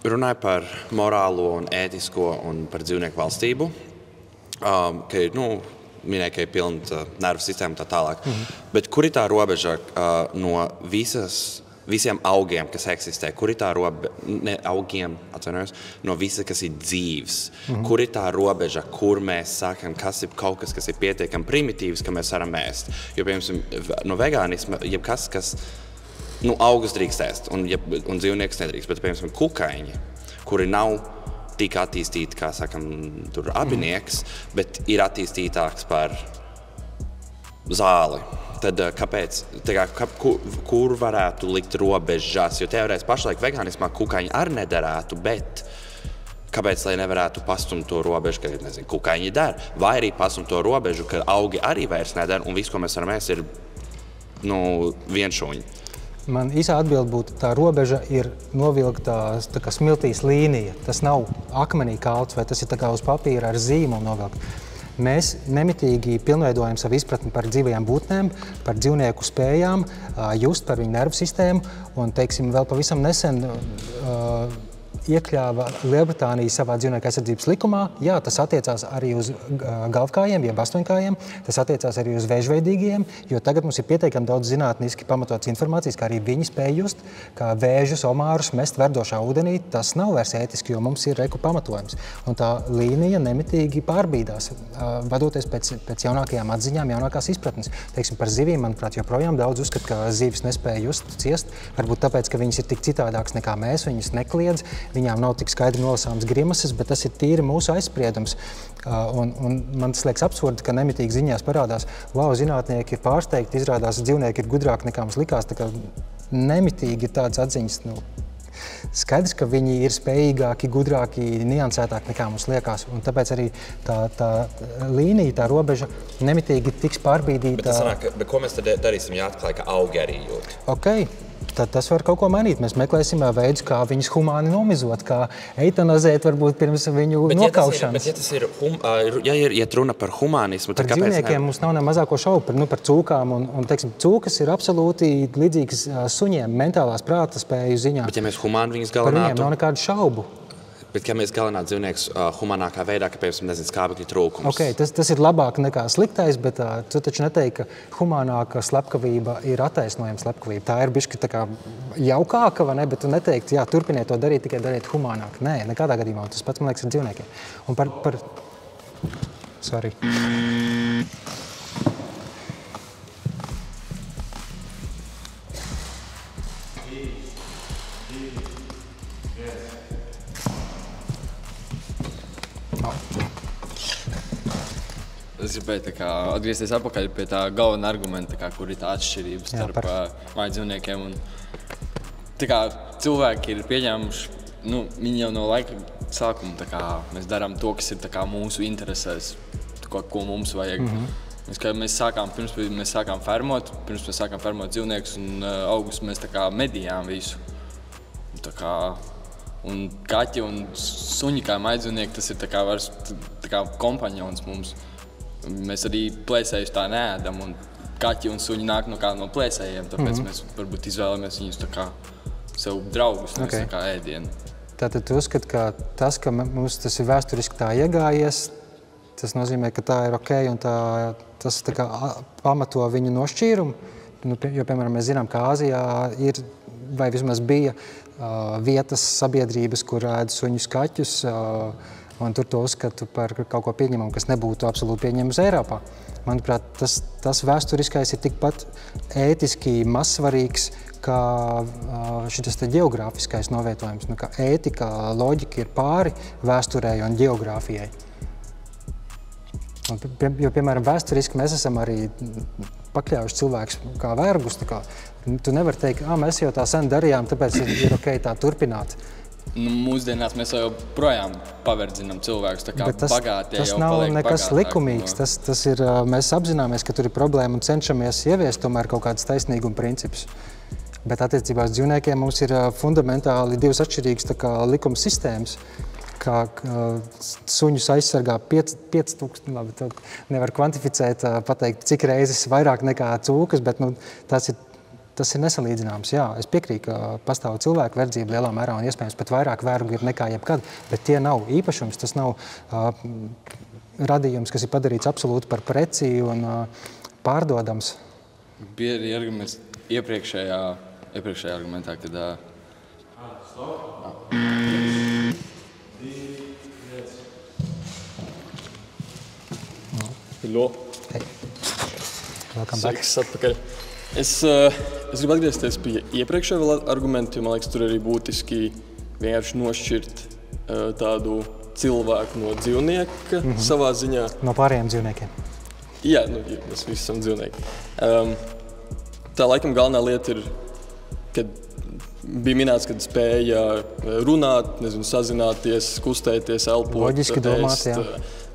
F: Runāju par morālo un ētisko un par dzīvnieku valstību, ka ir, minēja, ka ir pilna nervu sistēma tā tālāk. Bet kur ir tā robeža no visiem augiem, kas eksistē? Kur ir tā no visa, kas ir dzīvs? Kur ir tā robeža, kur mēs sākam, kas ir kaut kas ir pietiekami primitīvs, ka mēs varam ēst? Jo, piemēram, no vegānisma, jebkas, kas augus drīkst ēst un dzīvnieks nedrīkst, bet, piemēram, kukaiņi, kuri nav tik attīstīti, kā, sakam, tur abinieks, bet ir attīstītāks par zāli. Tad kāpēc, kur varētu likt robežas? Jo teorētiski pašlaik vegānismā kukaiņi arī nederētu, bet kāpēc, lai nevarētu pastumt to robežu, ka, nezinu, kukaiņi der? Vai arī pastumt to robežu, ka augi arī vairs neder, un viss, ko mēs varam ēst, ir, vienšūņi.
C: Man īsā atbilde būtu, tā robeža ir novilkta tā kā smiltīs līnija. Tas nav akmenī kalts, vai tas ir tā kā uz papīra ar zīmolu novilkt. Mēs nemitīgi pilnveidojam savu izpratni par dzīvajām būtnēm, par dzīvnieku spējām, just par viņu nervu sistēmu. Un, teiksim, vēl pavisam nesen iekļāva Lielbritānija savā dzīvnieku aizsardzības likumā. Jā, tas attiecās arī uz galvkājiem, jeb astoņkājiem. Tas attiecās arī uz vēžveidīgiem, jo tagad mums ir pietiekami daudz zinātniski pamatotas informācijas, kā arī viņi spēj just, kā vēžus, omārus mest verdošā ūdenī. Tas nav vairs ētiski, jo mums ir reku pamatojums. Un tā līnija nemitīgi pārbīdās, vadoties pēc jaunākajām atziņām, jaunākās izpratnes. Teiksim, par zivīm, manuprāt, joprojām daudz uzskat, ka zivis nespēja just, ciest. Varbūt tāpēc, ka viņas ir tik citādākas nekā mēs, viņas nekliedz. Viņām nav tik skaidri nolasāmas grimases, bet tas ir tīri mūsu aizspriedums. Un man tas liekas absurdi, ka nemitīgi ziņās parādās, wow, zinātnieki ir pārsteigti, izrādās dzīvnieki ir gudrāki nekā mums likās. Tā kā nemitīgi ir tādas atziņas. Skaidrs, ka viņi ir spējīgāki, gudrāki, niansētāki nekā mums liekas. Un tāpēc arī tā līnija, tā robeža nemitīgi tiks pārbīdīta.
F: Bet tas sanāk, ko mēs tad darīsim, jāatklāj, ka augi arī jūt?
C: Okay. Tad tas var kaut ko mainīt. Mēs meklēsim veidus, kā viņus humāni nomizot, kā eitanazēt varbūt pirms viņu nokaušanas.
F: Bet ja tas ir, ja runa par humānismu, tad
C: kāpēc dzīvniekiem mums nav ne mazāko šaubu par cūkām, un teiksim, cūkas ir absolūti līdzīgas suņiem, mentālās prāta spēju ziņā.
F: Bet ja mēs humāni viņus galvenātu?
C: Par viņiem nav nekādu šaubu.
F: Bet kā mēs galināt dzīvniekus humanākā veidā, ka, piemēram, nezinu, skābekļa trūkums?
C: Okay, tas ir labāk nekā sliktais, bet tu taču neteiksi, ka humānāka slepkavība ir attaisnojama slepkavība. Tā ir bišķi tā kā jaukāka, vai ne? Bet tu neteiktu, jā, turpiniet to darīt, tikai dariet humānāk. Nē, nekādā gadījumā. Tas pats, man liekas, ar dzīvniekiem. Un par... Sorry.
I: Es gribēju atgriezties atpakaļ pie tā galvenā argumenta, kur ir tā atšķirība starp māju dzīvniekiem. Cilvēki ir pieņēmuši, viņi jau no laika sākuma mēs darām to, kas ir mūsu interesēs, ko mums vajag. Mēs sākām fermot, pirms mēs sākām fermot dzīvniekus un augus mēs medījām visu. Un kaķi un suņi kā mājdzīvnieki, tas ir kompaņons mums. Mēs arī plēsējus tā neēdam, un kaķi un suņi nāk no plēsējiem, tāpēc mēs varbūt izvēlamies viņus sev draugus, nevis ēdienu.
C: Tātad tu uzskati, ka tas, ka mums tas ir vēsturiski tā iegājies, tas nozīmē, ka tā ir ok, un tas pamato viņu nošķīrumu? Jo, piemēram, mēs zinām, ka Āzijā ir, vai vismaz bija vietas sabiedrības, kur ēd suņus kaķus, un tur to uzskatu par kaut ko pieņemamu, kas nebūtu absolūti pieņemams Eiropā. Manuprāt, tas vēsturiskais ir tikpat ētiski mazsvarīgs, kā šitas ģeogrāfiskais novietojums. Kā ētika, loģika ir pāri vēsturei un ģeogrāfijai. Jo, piemēram, vēsturiski mēs esam arī pakļaujuši cilvēkus kā vergus. Tu nevari teikt, mēs jau tā sen darījām, tāpēc ir ok tā turpināt.
I: Mūsdienās mēs jau projām paverdzinām cilvēkus, bagātie
C: tas
I: jau
C: nav
I: paliek
C: nekas
I: bagātāk.
C: likumīgs. Tas ir, mēs apzināmies, ka tur ir problēma un cenšamies ieviest tomēr kaut kādas taisnīguma principus. Bet attiecībā uz dzīvniekiem mums ir fundamentāli divas atšķirīgas likuma sistēmas. Kā suņus aizsargā 5000, labi, to nevar kvantificēt, pateikt, cik reizes vairāk nekā cūkas, bet tas ir nesalīdzināms. Jā, es piekrītu, ka pastāv cilvēku verdzība lielā mērā un iespējams pat vairāk vergu ir nekā jebkad, bet tie nav īpašums, tas nav radījums, kas ir padarīts absolūti par preci un pārdodams.
I: Bija arī arguments iepriekšējā argumentā, kad...
C: Welcome back.
D: Atpakaļ. Es gribu atgriezties pie iepriekšējā argumentu, jo man liekas, tur arī būtiski vienkārši nošķirt tādu cilvēku no dzīvnieka savā ziņā.
C: No pārējiem dzīvniekiem.
D: Jā, mēs visi esam dzīvnieki. Tā laikam galvenā lieta ir, kad bija minēts, kad spēja runāt, sazināties, kustēties, elpot,
C: loģiski domāt,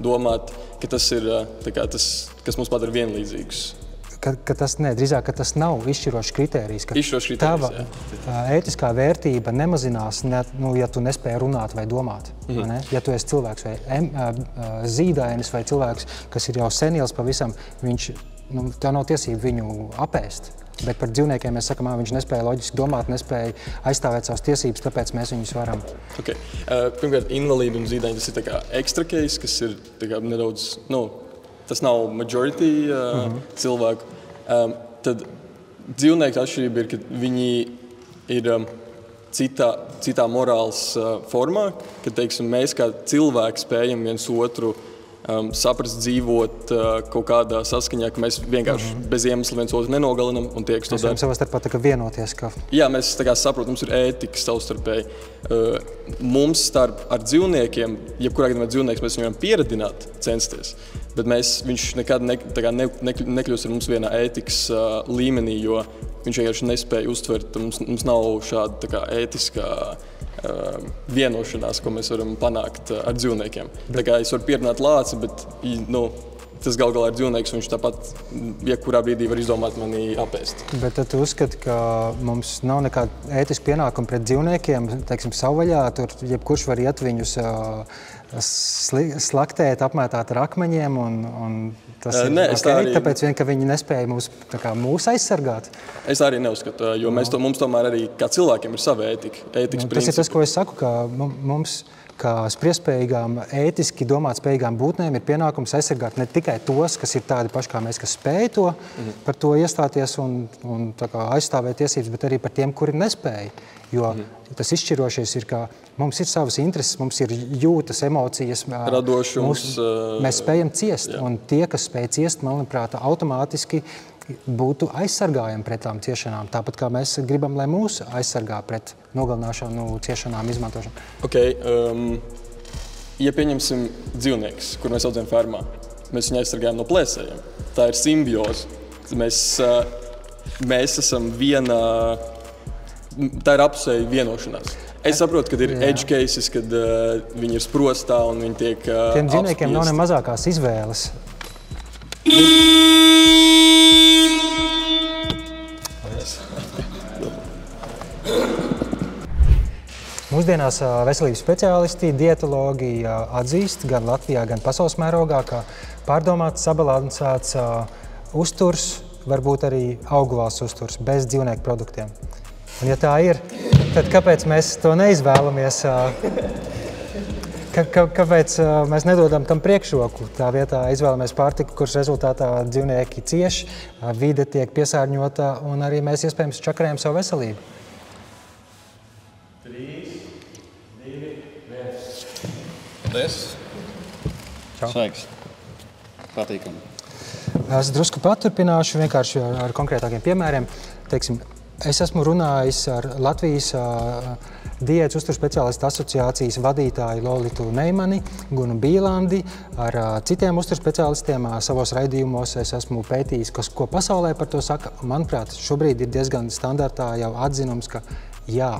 D: domāt, ka tas ir tas, kas mums padara vienlīdzīgus.
C: Drīzāk, ka tas nav izšķirošs kritērijs. Tava ētiskā vērtība nemazinās, ja tu nespēji runāt vai domāt. Ne? Ja tu esi cilvēks vai zīdainis vai cilvēks, kas ir jau senils pavisam, tev nav tiesība viņu apēst. Bet par dzīvniekiem mēs sakam, viņš nespēja loģiski domāt, nespēja aizstāvēt savas tiesības, tāpēc mēs viņus varam.
D: Okay. Pirmkārt, invalīdi un zīdaiņi, tas ir extra case, kas ir nedaudz, tas nav majority cilvēku. Tad dzīvnieku atšķirība ir, ka viņi ir citā morāls formā, ka, teiksim, mēs kā cilvēki spējam viens otru saprast, dzīvot kaut kādā saskaņā, ka mēs vienkārši bez iemesla viens otru nenogalinam un tie, kas to dara.
C: Mēs varam savā vienoties, ka...
D: Jā, mēs saprotam, mums ir ētika savstarpēji. Mums ar dzīvniekiem, jebkurā gadījumā dzīvnieks, mēs viņu varam pieradināt, censties, bet viņš nekad nekļūs ar mums vienā ētikas līmenī, jo viņš vienkārši nespēja uztvert, mums nav šāda ētiskā vienošanās, ko mēs varam panākt ar dzīvniekiem. Tā kā es varu pieradināt lāci, bet tas gal galā ir dzīvnieks, un viņš tāpat, kurā brīdī var izdomāt mani apēst.
C: Bet tad tu uzskati, ka mums nav nekāda ētiska pienākuma pret dzīvniekiem, teiksim, savvaļā, tur jebkurš var iet viņus slaktēt, apmētāt ar akmeņiem, un tas ir tāpēc vien, ka viņi nespēja mūs aizsargāt.
D: Es arī neuzskatu, jo mums tomēr arī kā cilvēkiem ir sava ētikas principi.
C: Tas ir tas, ko es saku, ka mums, kā spriestspējīgām, ētiski domāt spējīgām būtnēm, ir pienākums aizsargāt ne tikai tos, kas ir tādi paši kā mēs, kas spēj to, par to iestāties un aizstāvēt tiesības, bet arī par tiem, kuri nespēja. Jo tas izšķirošais ir, ka mums ir savas intereses, mums ir jūtas, emocijas,
D: radošums,
C: mēs spējam ciest, un tie, kas spēj ciest, manuprāt, automātiski būtu aizsargājami pret tām ciešanām, tāpat kā mēs gribam, lai mūs aizsargā pret nogalināšanu, ciešanām, izmantošanu.
D: Ja pieņemsim dzīvnieks, kur mēs audzējam fermā, mēs viņu aizsargājam no plēsējiem. Tā ir simbioze. Mēs esam viena, tā ir apusēja vienošanās. Es saprotu, kad ir edge cases, kad viņi ir sprostā un viņi tiek
C: tiem dzīvniekiem nav ne mazākās izvēles. Mūsdienās veselības speciālisti, dietologi atzīst gan Latvijā, gan pasaules mērogā, ka pārdomāts, sabalansēts uzturs, varbūt arī augvalsts uzturs bez dzīvnieku produktiem. Un ja tā ir, tad kāpēc mēs to neizvēlamies? Kāpēc mēs nedodam tam priekšroku? Tā vietā izvēlamies pārtiku, kuras rezultātā dzīvnieki cieš, vide tiek piesārņota un arī mēs iespējams čakarējam savu veselību.
J: 3, 2, 1. Paldies.
C: Čau.
J: Sveiks. Patīkami.
C: Es drusku paturpināšu vienkārši ar konkrētākiem piemēriem. Teiksim, es esmu runājis ar Latvijas diētas uzturu speciālistu asociācijas vadītāju Lolitu Neimani, Gunu Bīlandi, ar citiem uzturu speciālistiem savos raidījumos. Es esmu pētījis, ko pasaulē par to saka. Manuprāt, šobrīd ir diezgan standartā jau atzinums, ka jā,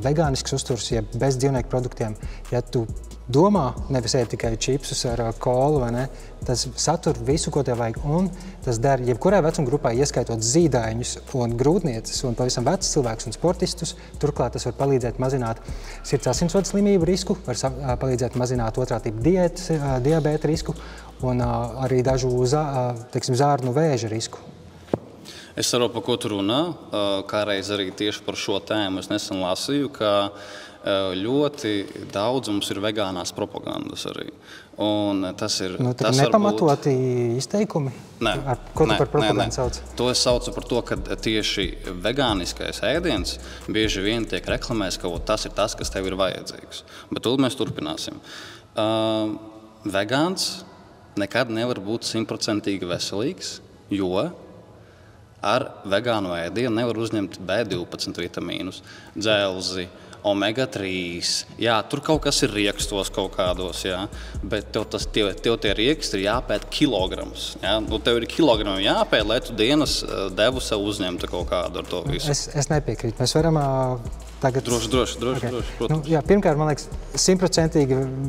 C: vegānisks uzturs, ja bez dzīvnieku produktiem, ja tu domā, nevis ēd tikai čipsus ar kolu, vai ne, tas satur visu, ko tev vajag, un tas der jebkurai vecuma grupai, ieskaitot zīdaiņus un grūtnieces un pavisam vecus cilvēkus un sportistus. Turklāt tas var palīdzēt mazināt sirds asinsvadu slimību risku, var palīdzēt mazināt otrā tipa diabēta risku un arī dažu zārnu vēža risku.
J: Es saprotu, par ko tu runā. Kādreiz arī tieši par šo tēmu es nesen lasīju, ka ļoti daudz mums ir vegānās propagandas arī. Un tas ir...
C: Tā ir nepamatoti izteikumi?
J: Nē.
C: Ko tu par propagandu sauc?
J: To es saucu par to, ka tieši vegāniskais ēdiens bieži vien tiek reklamēts, ka tas ir tas, kas tev ir vajadzīgs. Bet to mēs turpināsim. Vegāns nekad nevar būt 100% veselīgs, jo ar vegānu ēdienu nevar uzņemt B12 vitamīnus, dzelzi, omega-3. Jā, tur kaut kas ir riekstos kaut kādos, jā, bet tev tie rieksti ir jāpēt kilograms. Jā? Nu, tev ir kilogrami jāpēt, lai tu dienas devu sev uzņemtu kaut kādu ar to visu.
C: Es nepiekrītu. Mēs varam tagad...
J: Droši, protams.
C: Jā, pirmkārt, man liekas, 100%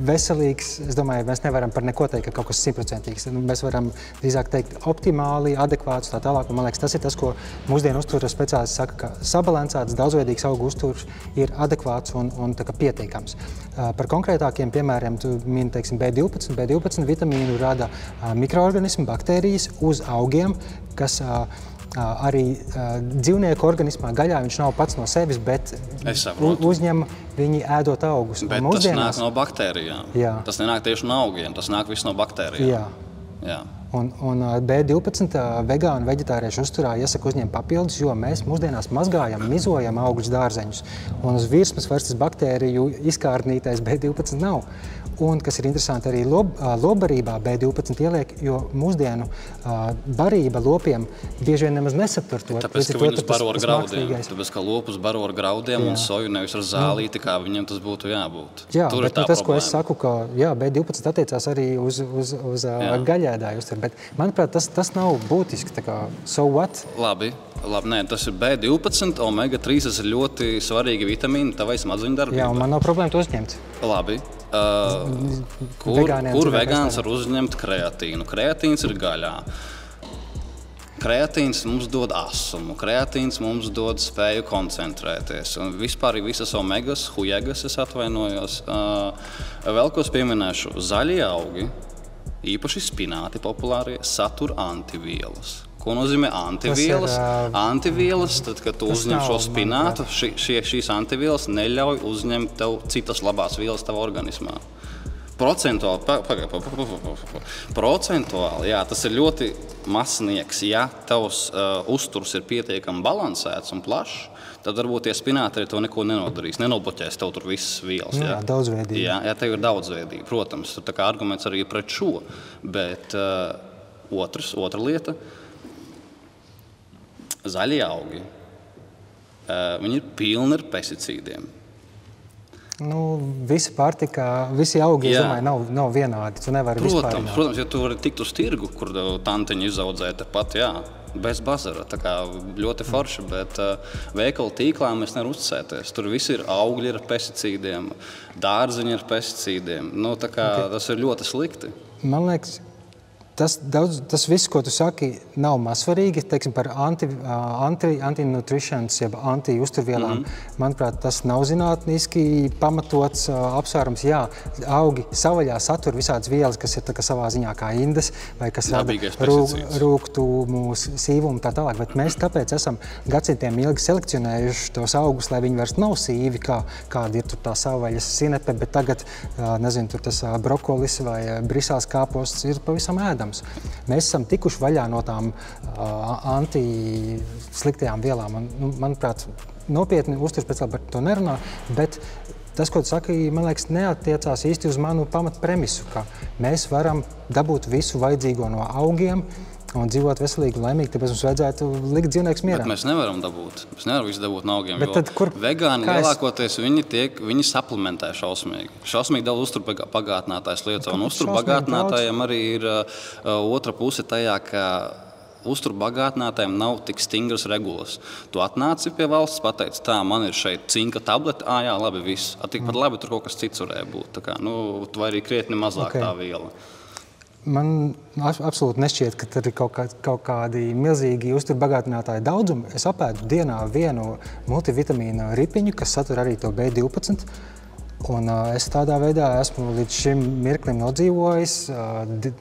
C: veselīgs, es domāju, mēs nevaram par neko teikt, ka kaut kas 100%. Mēs varam drīzāk teikt optimāli, adekvāts, tā tālāk. Un man liekas, tas ir tas, ko mūsdienu uzturu speciālisti saka, ka sabalansēts, daudzveidīgs augu uzturs ir adekvāts un tā kā pietiekams. Par konkrētākiem piemēriem, tu mini, teiksim, B12. B12 vitamīnu rada mikroorganismi, baktērijas uz augiem, kas arī dzīvnieku organismā gaļā viņš nav pats no sevis, bet uzņem viņi ēdot augus.
J: Bet tas nāk no baktērijām.
C: Jā.
J: Tas nenāk tieši no augiem, tas nāk viss no baktērijām. Jā.
C: Un B12 vegānu veģetāriešu uzturā iesaka uzņemt papildus, jo mēs mūsdienās mazgājam, mizojam augļus dārzeņus. Un uz virsmas vairs tas baktēriju izkārnītais B12 nav. Un, kas ir interesanti, arī lopbarībā B12 ieliek, jo mūsdienu barība lopiem bieži vien nemaz nesatur to.
J: Tāpēc, ka viņus baro ar graudiem. Tāpēc, ka lopus baro ar graudiem un soju nevis ar zālīti, kā viņiem tas būtu jābūt.
C: Jā, bet tas, ko es saku, ka jā, B12 attiecās arī uz gaļēdāju uzturu. Bet, manuprāt, tas nav būtiski. Tā kā, so what?
J: Labi, nē, tas ir B12, omega-3, tas ir ļoti svarīgi vitamīni tavai smadzeņu darbībai.
C: Jā, un man nav problēma to uzņemt.
J: Labi. Kur vegāns var uzņemt kreatīnu? Kreatīns ir gaļā. Kreatīns mums dod asumu, kreatīns mums dod spēju koncentrēties. Un vispār visas omegas, hujegas, es atvainojos. Vēl ko es pieminēšu, zaļie augi, īpaši spināti populārie, satur antivielas. Ko nozīmē antivielas? Antivielas, tad, kad tu uzņem šo spinātu, šīs antivielas neļauj uzņemt tev citas labās vielas tavā organismā. Procentuāli, jā, tas ir ļoti mazsniegs. Ja tavs uzturs ir pietiekami balansēts un plašs, tad varbūt tie spināti arī to neko nenodarīs, nenobloķēs tev tur visas vielas.
C: Jā, daudzveidība.
J: Jā, tev ir daudzveidība, protams. Tur tā kā arguments arī pret šo, bet otra lieta – zaļie augi. Viņi ir pilni ar pesticīdiem.
C: Visa pārtika, visi augi, es domāju, nav vienādi. Tu nevari vispārināt.
J: Protams, ja tu vari tikt uz tirgu, kur tanteņi izaudzēja tepat, jā, bez bazara. Tā kā ļoti forši, bet veikalu tīklā mēs nevar uzticēties. Tur visi ir augļi ar pesticīdiem, dārziņi ar pesticīdiem. Tā kā tas ir ļoti slikti.
C: Man liekas, tas viss, ko tu saki, nav mazsvarīgi. Teiksim, par anti-nutritions, jeb anti-uzturvielām. Manuprāt, tas nav zinātniski pamatots apsvērums. Jā, augi savaļā satur visādas vielas, kas ir savā ziņā kā indas, vai kas rada rūgtumu, sīvumu tā tālāk. Bet mēs tāpēc esam gadsimtiem ilgi selekcionējuši tos augus, lai viņi vairs nav sīvi, kāda ir tur tā savaļas sinepe, bet tagad, nezinu, tur tas brokolis vai brisāls kāposts ir pavisam ēdams. Mēs esam tikuši vaļā no tām anti-sliktajām vielām. Manuprāt, nopietni uzturspeciāli par to nerunā, bet tas, ko tu saki, man liekas, neattiecās īsti uz manu pamatpremisu, ka mēs varam dabūt visu vajadzīgo no augiem un dzīvot veselīgi un laimīgi, tāpēc mums vajadzētu likt dzīvniekus mierā.
J: Bet mēs nevaram dabūt. Mēs nevaram visu dabūt no augiem, jo vegāni lielākoties viņi supplementē šausmīgi. Šausmīgi daudz uzturbagātinātājs lietas, un uzturbagātinātājiem arī ir otra puse tajā, ka uzturbagātinātājiem nav tik stingras regulas. Tu atnāci pie valsts, pateici, tā, man ir šeit cinka tablete, jā, labi, viss. Tikpat labi tur kaut kas cits varēja būt. Tā kā, vai arī krietni mazāk tā viela.
C: Man absolūti nešķiet, ka tur ir kaut kādi milzīgi uzturbagātinātāji daudzumi. Es apēdu dienā vienu multivitamīnu ripiņu, kas satur arī to B12. Un es tādā veidā esmu līdz šim mirklim nodzīvojis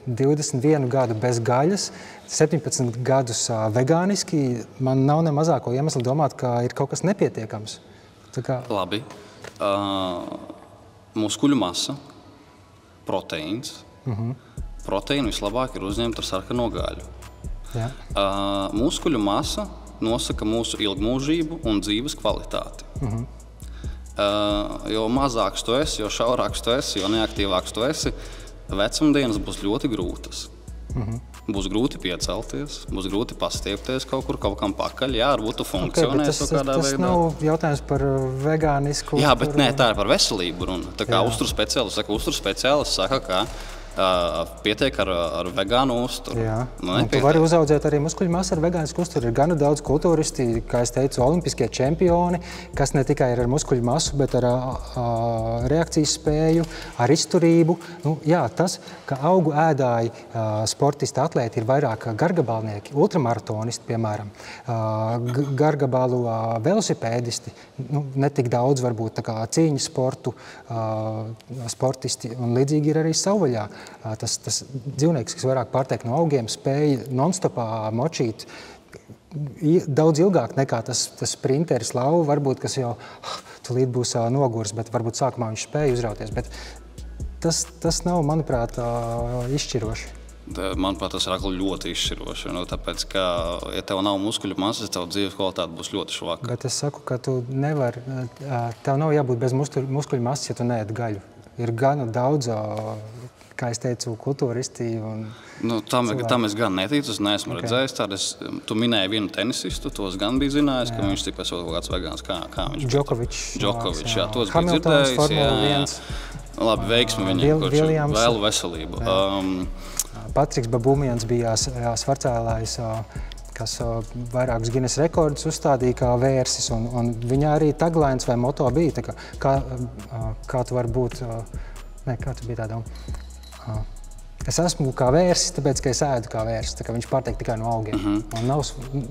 C: 21 gadu bez gaļas, 17 gadus vegāniski. Man nav ne mazāko iemeslu domāt, ka ir kaut kas nepietiekams.
J: Labi. Muskuļu masa, proteīns. Proteīnu vislabāk ir uzņemt ar sarkano gaļu. Muskuļu masa nosaka mūsu ilgmūžību un dzīves kvalitāti. Jo mazāks tu esi, jo šaurāks tu esi, jo neaktīvāks tu esi, vecumdienas būs ļoti grūtas. Būs grūti piecelties, būs grūti pastiepties kaut kur, kaut kam pakaļ. Jā, varbūt tu funkcionēs kaut kādā veidā.
C: Tas nav jautājums par vegānisku.
J: Jā, bet nē, tā ir par veselību runa. Tā kā uzturspeciālists saka, ka pietiek ar vegānu uzturu.
C: Tu vari uzaudzēt arī muskuļu masu ar vegānisku uzturu. Ir gana daudz kultūristi, kā es teicu, olimpiskie čempioni, kas ne tikai ir ar muskuļu masu, bet ar reakcijas spēju, ar izturību. Tas, ka augu ēdāji sportisti, atlēti ir vairāk gargabalnieki, ultramaratonisti, piemēram, gargabalu velosipēdisti, ne tik daudz varbūt tā kā cīņas sportu sportisti, un līdzīgi ir arī savvaļā. Tas dzīvnieks, kas vairāk pārtiek no augiem, spēja non-stopā močīt daudz ilgāk nekā tas sprinteris lauva, varbūt, kas jau tulīt būs nogurs, bet varbūt sākumā viņš spēja uzrauties. Bet tas nav, manuprāt, izšķiroši.
J: Manuprāt, tas ir ļoti izšķiroši, tāpēc, ka, ja tev nav muskuļu masas, tev dzīves kvalitāte būs ļoti švaka.
C: Bet es saku, ka tu nevari, tev nav jābūt bez muskuļu masas, ja tu neēd gaļu. Ir gana daudz, kā es teicu, kultūristi un
J: tam es gan neticu, es neesmu redzējis tādu. Tu minēji vienu tenisistu, tos gan bija zinājis, ka viņš tik esot kaut kāds vegāns, kā viņš.
C: Džokovičs,
J: jā, tos bija dzirdējis, Labi, veiksmi viņam, kurš vēlu veselību.
C: Patriks Babumjans bija svarcēlājs, kas vairākus Guinness rekordus uzstādīja kā vērsis, un viņā arī taglines vai moto bija, kā tu vari būt Nē, kāds bija tā doma? Es esmu kā vērsis, tāpēc, ka es ēdu kā vērsis. Tā kā viņš pārtiek tikai no augiem. Un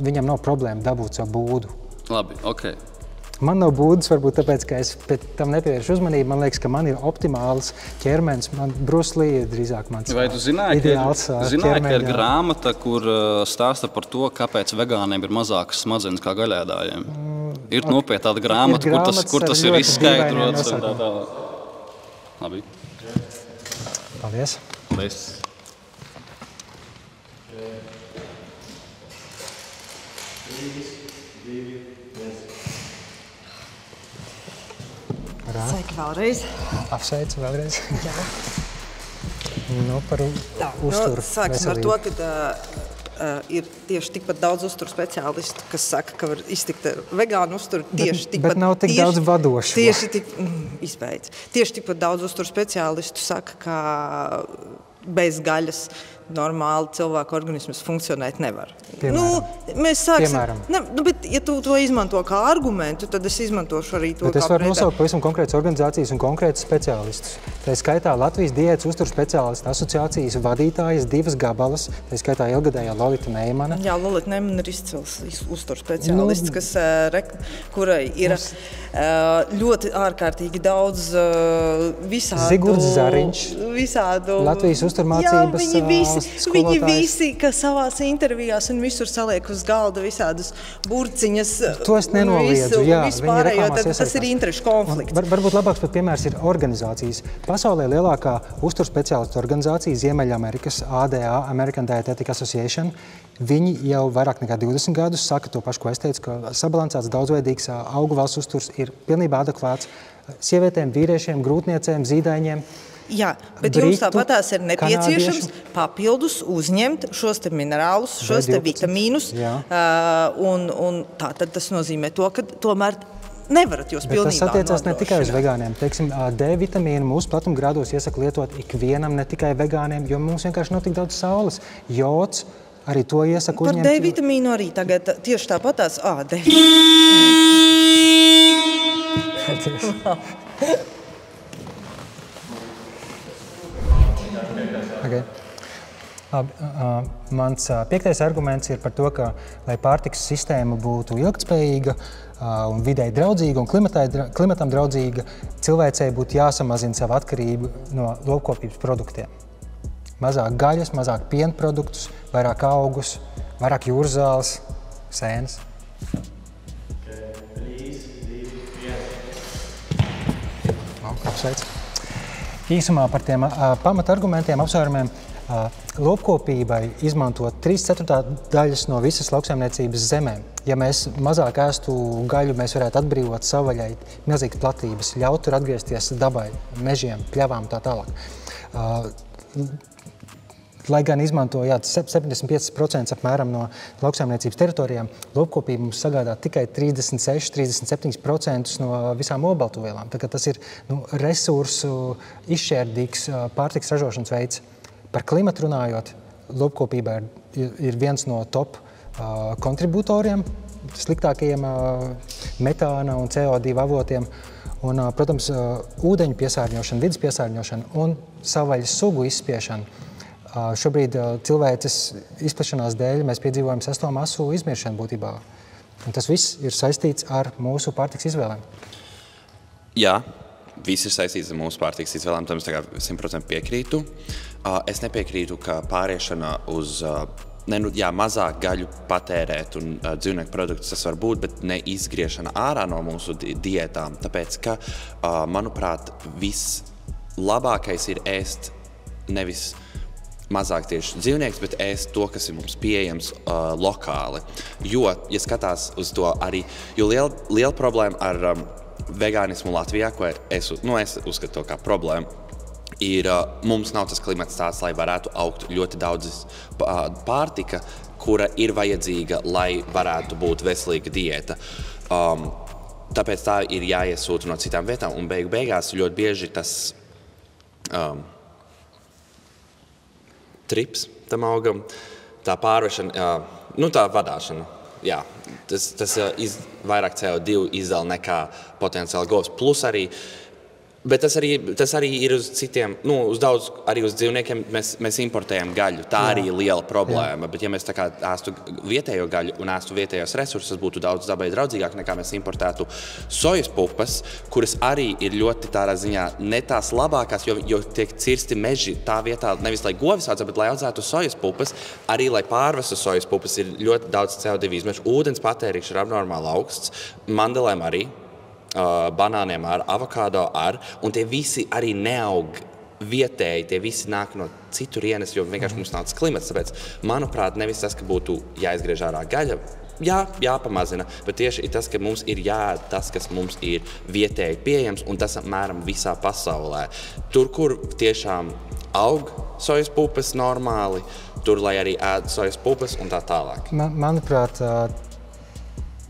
C: viņam nav problēma dabūt savu būdu.
J: Labi, ok.
C: Man nav būdas, varbūt tāpēc, ka es tam nepievēršu uzmanību. Man liekas, ka man ir optimāls ķermenis. Man Bruce Lee ir drīzāk mans
J: Vai tu zināji,
C: ideāls
J: ka ir grāmata, kur stāsta par to, kāpēc vegāniem ir mazākas smadzenes kā gaļēdājiem? Ir nopietni tāda grāmata, kur tas ir izskaidrots. Labi.
C: Paldies.
J: Paldies.
G: Sveiki vēlreiz.
C: Apsveicu vēlreiz.
G: Jā.
C: Par uzturu
G: Sāksim ar
C: veselību.
G: to, ka ir tieši tikpat daudz uzturu speciālistu, kas saka, ka var iztikt ar vegānu uzturu tieši tikpat.
C: Bet nav tik daudz vadošu.
G: Tieši tikpat daudz uzturu speciālistu saka, ka bez gaļas normāli cilvēku organisms funkcionēt nevar. Mēs sāksim. Bet, ja tu to izmanto kā argumentu, tad es izmantošu arī to
C: kā pretēju. Es varu nosaukt pavisam konkrētas organizācijas un konkrētas speciālistus. Tā skaitā Latvijas diētas uzturu speciālistu asociācijas vadītājas 2 gabalas, tā skaitā ilgadējā Lolita Neimana.
G: Jā, Lolita Neimana ir izcils uzturu speciālists, kura ir ļoti ārkārtīgi daudz visādu...
C: Zigurds Zariņš, Latvijas uzturmācības
G: Viņi visi, kas savās intervijās un visur saliek uz galda visādas burciņas.
C: To es nenoliedzu, jā.
G: Tas ir interešu konflikts.
C: Varbūt labāks pat piemērs ir organizācijas. Pasaulē lielākā uzturu speciālistu organizācija Ziemeļamerikas ADA, American Dietetic Association, viņi jau vairāk nekā 20 gadus saka to pašu, ko es teicu, ka sabalansēts daudzveidīgs augu valsts uzturs ir pilnībā adekvāts sievietēm, vīriešiem, grūtniecēm, zīdaiņiem.
G: Jā, bet jums tāpatās ir nepieciešams papildus uzņemt šos te minerālus, šos te vitamīnus, un tā tad tas nozīmē to, ka tomēr nevarat jūs pilnībā
C: nodrošināt. Bet tas attiecās ne tikai uz vegāniem. Teiksim, D vitamīnu mūsu platumgrādos iesaka lietot ikvienam, ne tikai vegāniem, jo mums vienkārši nav tik daudz saules. Jods, arī to iesaka uzņemt.
G: Par D vitamīnu arī tagad tieši tāpatās. D.
C: Okay. Mans 5. arguments ir par to, ka, lai pārtikas sistēma būtu ilgtspējīga un videi draudzīga un klimatam draudzīga, cilvēcei būtu jāsamazina savu atkarību no lopkopības produktiem. Mazāk gaļas, mazāk piena produktus, vairāk augus, vairāk jūrzāles, sēnes. Apsveic. Īsumā par tiem pamatargumentiem, apsvērumiem, lopkopībai izmantot 3/4 daļas no visas lauksaimniecības zemēm. Ja mēs mazāk ēstu gaļu, mēs varētu atbrīvot savvaļai milzīgas platības, ļaut tur atgriezties dabai, mežiem, pļavām tā tālāk. Lai gan izmanto 75% apmēram no lauksaimniecības teritorijām, lopkopība mums sagādā tikai 36–37% no visām olbaltumvielām. Tā kā tas ir resursu izšķērdīgs pārtikas ražošanas veids. Par klimatu runājot, lopkopība ir viens no top kontributoriem, sliktākajiem metāna un CO2 avotiem. Un, protams, ūdeņu piesārņošana, vidas piesārņošana un savvaļas sugu izspiešana. Šobrīd cilvēces izplešanās dēļ mēs piedzīvojam 6. masu izmiršanu būtībā. Un tas viss ir saistīts ar mūsu pārtikas izvēlēm.
F: Jā, viss ir saistīts ar mūsu pārtikas izvēlēm, tam es 100% piekrītu. Es nepiekrītu, ka pāriešana uz mazāk gaļu patērēt un dzīvnieku produktus tas var būt, bet ne izgriešana ārā no mūsu diētām. Tāpēc, ka, manuprāt, viss labākais ir ēst nevis mazāk tieši dzīvnieks, bet ēst to, kas ir mums pieejams lokāli. Jo, ja skatās uz to arī, jo liela problēma ar vegānismu Latvijā, ko es uzskatu to kā problēmu, ir mums nav tas klimats tāds, lai varētu augt ļoti daudz pārtika, kura ir vajadzīga, lai varētu būt veselīga diēta. Tāpēc tā ir jāiesūta no citām vietām, un beigās ļoti bieži tas trips tam augam, tā pārvešana, tā vadāšana, jā, tas vairāk CO2 izdala nekā potenciāli govs. Plus arī Bet tas arī ir uz citiem, uz daudz, arī uz dzīvniekiem mēs importējam gaļu. Tā arī ir liela problēma. Bet ja mēs tā kā ēstu vietējo gaļu un ēstu vietējos resursus, tas būtu daudz dabai draudzīgāk nekā mēs importētu sojas pupas, kuras arī ir ļoti tādā ziņā ne tās labākās, jo tiek cirsti meži tā vietā, nevis lai govis audzētu, bet lai audzētu sojas pupas, arī lai pārvestu sojas pupas ir ļoti daudz CO2 izmešu. Ūdens patēriņš ir abnormāli augsts, mandelēm arī. Banāniem ar, avokādo ar, un tie visi arī neaug vietēji, tie visi nāk no citurienes, jo vienkārši mums nav tas klimats. Tāpēc, manuprāt, nevis tas, ka būtu jāizgriež ārā gaļa, jāpamazina, bet tieši ir tas, ka mums ir jāēd tas, kas mums ir vietēji pieejams, un tas apmēram visā pasaulē. Tur, kur tiešām aug sojas pupas normāli, tur, lai arī ēd sojas pupas un tā tālāk.
C: Manuprāt,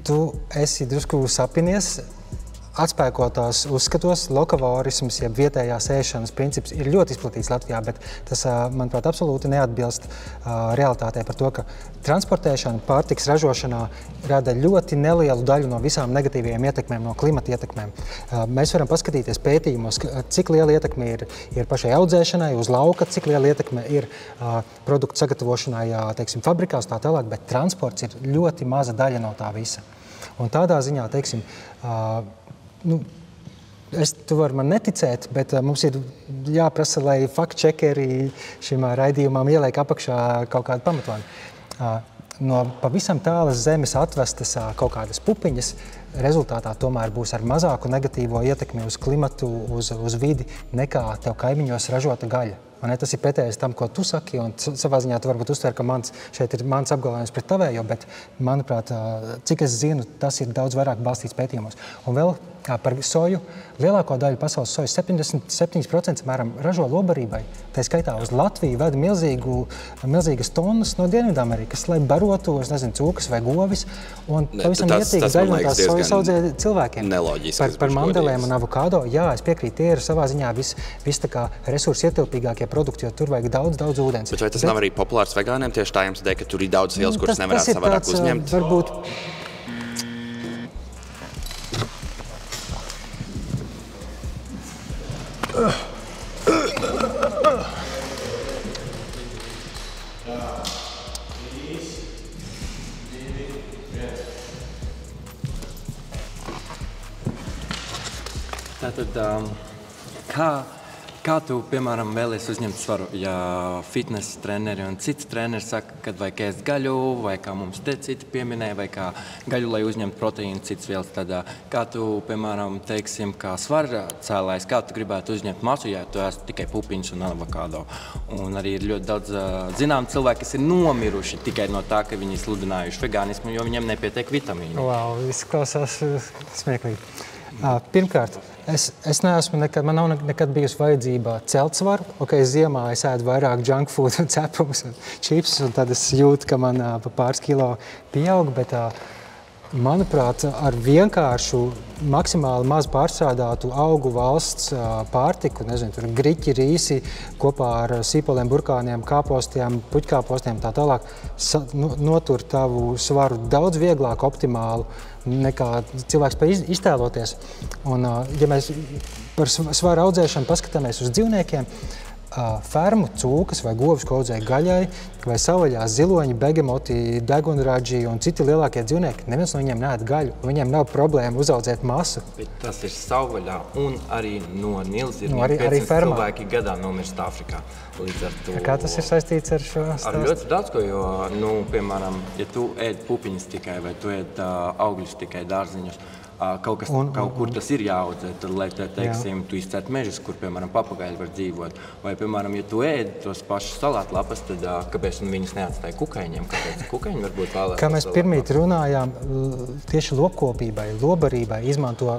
C: tu esi drusku sapinies, atspēkotās uzskatos, lokavorisms, jeb vietējās ēšanas princips ir ļoti izplatīts Latvijā, bet tas, manuprāt, absolūti neatbilst realitātei par to, ka transportēšana pārtikas ražošanā rada ļoti nelielu daļu no visām negatīvajām ietekmēm, no klimata ietekmēm. Mēs varam paskatīties pētījumos, cik liela ietekme ir pašai audzēšanai uz lauka, cik liela ietekme ir produktu sagatavošanai, teiksim, fabrikās tā tālāk, bet transports ir ļoti maza daļa no tā visa. Un tādā ziņā, teiksim, tu vari man neticēt, bet mums ir jāprasa, lai faktčekeri šim raidījumam ieliek apakšā kaut kādu pamatojumu. No pavisam tālas zemes atvestas kaut kādas pupiņas rezultātā tomēr būs ar mazāku negatīvo ietekmi uz klimatu, uz vidi, nekā tev kaimiņos ražota gaļa. Tas ir pretējais tam, ko tu saki, un savā ziņā tu varbūt uztver, ka šeit ir mans apgalvojums pret tavējo, bet, manuprāt, cik es zinu, tas ir daudz vairāk balstīts pētījumos. Un vēl par soju, lielāko daļu pasaules sojas 77% mēram ražo lobarībai. Tā skaitā uz Latviju ved milzīgas tonnas no Dienvidamerikas, lai barotu, es nezinu, cūkas vai govis, un pavisam ietīga daļa no tās sojas audzē cilvēkiem. Par mandelēm un avokādo, jā, es piekrītu, tie ir savā ziņā viss tā kā resursu ietilpīgākie produkti, jo tur vajag daudz ūdens.
F: Bet vai tas nav arī populārs vegāniem tieši tā jums dēļ, ka tur ir daudz vielas, kuras nevarētu savādāk uzņemt?
C: Varbūt...
K: Tātad, kā tu, piemēram, vēlies uzņemt svaru, ja fitnesa treneri un cits treneris saka, kad vajag ēst gaļu, vai kā mums te citi pieminēja, vai kā gaļu, lai uzņemtu proteīnu, cits vielas, tad kā tu, piemēram, teiksim, kā svara cēlājs, kā tu gribētu uzņemt masu, ja tu ēst tikai pupiņus un avokādo. Un arī ir ļoti daudz zinām cilvēki, kas ir nomiruši tikai no tā, ka viņi sludinājuši vegānismu, jo viņiem nepietiek vitamīnu.
C: Wow, izklausās smieklīgi. Pirmkārt, es neesmu man nav nekad bijusi vajadzība celt svaru. Ziemā es ēdu vairāk junk food un cepumus un čipsus, un tad es jūtu, ka man pāris kilo pieaug, bet manuprāt, ar vienkāršu, maksimāli maz pārstrādātu augu valsts pārtiku, nezinu, tur griķi, rīsi, kopā ar sīpoliem, burkāniem, kāpostiem, puķkāpostiem, tā tālāk, notur tavu svaru daudz vieglāk, optimālu, nekā cilvēks spēj iztēloties. Un, ja mēs par svaru audzēšanu paskatāmies uz dzīvniekiem, fermu cūkas vai govis, ko audzē gaļai, vai savvaļās ziloņi, begemoti, degunraģi un citi lielākie dzīvnieki, neviens no viņiem neēd gaļu. Viņiem nav problēma uzaudzēt masu.
K: Bet tas ir savvaļā un arī no nilzirņiem.
C: Arī fermā.
K: Cilvēki gadā nomirst Āfrikā. Līdz ar to...
C: Kā tas ir saistīts ar šo stāstu?
K: Ar ļoti daudz ko, jo, piemēram, ja tu ēd pupiņas tikai vai tu ēd augļus tikai dārziņus, kaut kur tas ir jāaudzē, tad, lai teiksim, tu izcēt mežus, kur, piemēram, papagaļi var dzīvot. Vai, piemēram, ja tu ēd tos pašus salātlapas, tad kāpēc viņus neatstāja kukaiņiem? Kāpēc kukaiņi varbūt vēlētos?
C: Kā mēs pirmīt runājām, tieši lopkopībai, lobarībai izmanto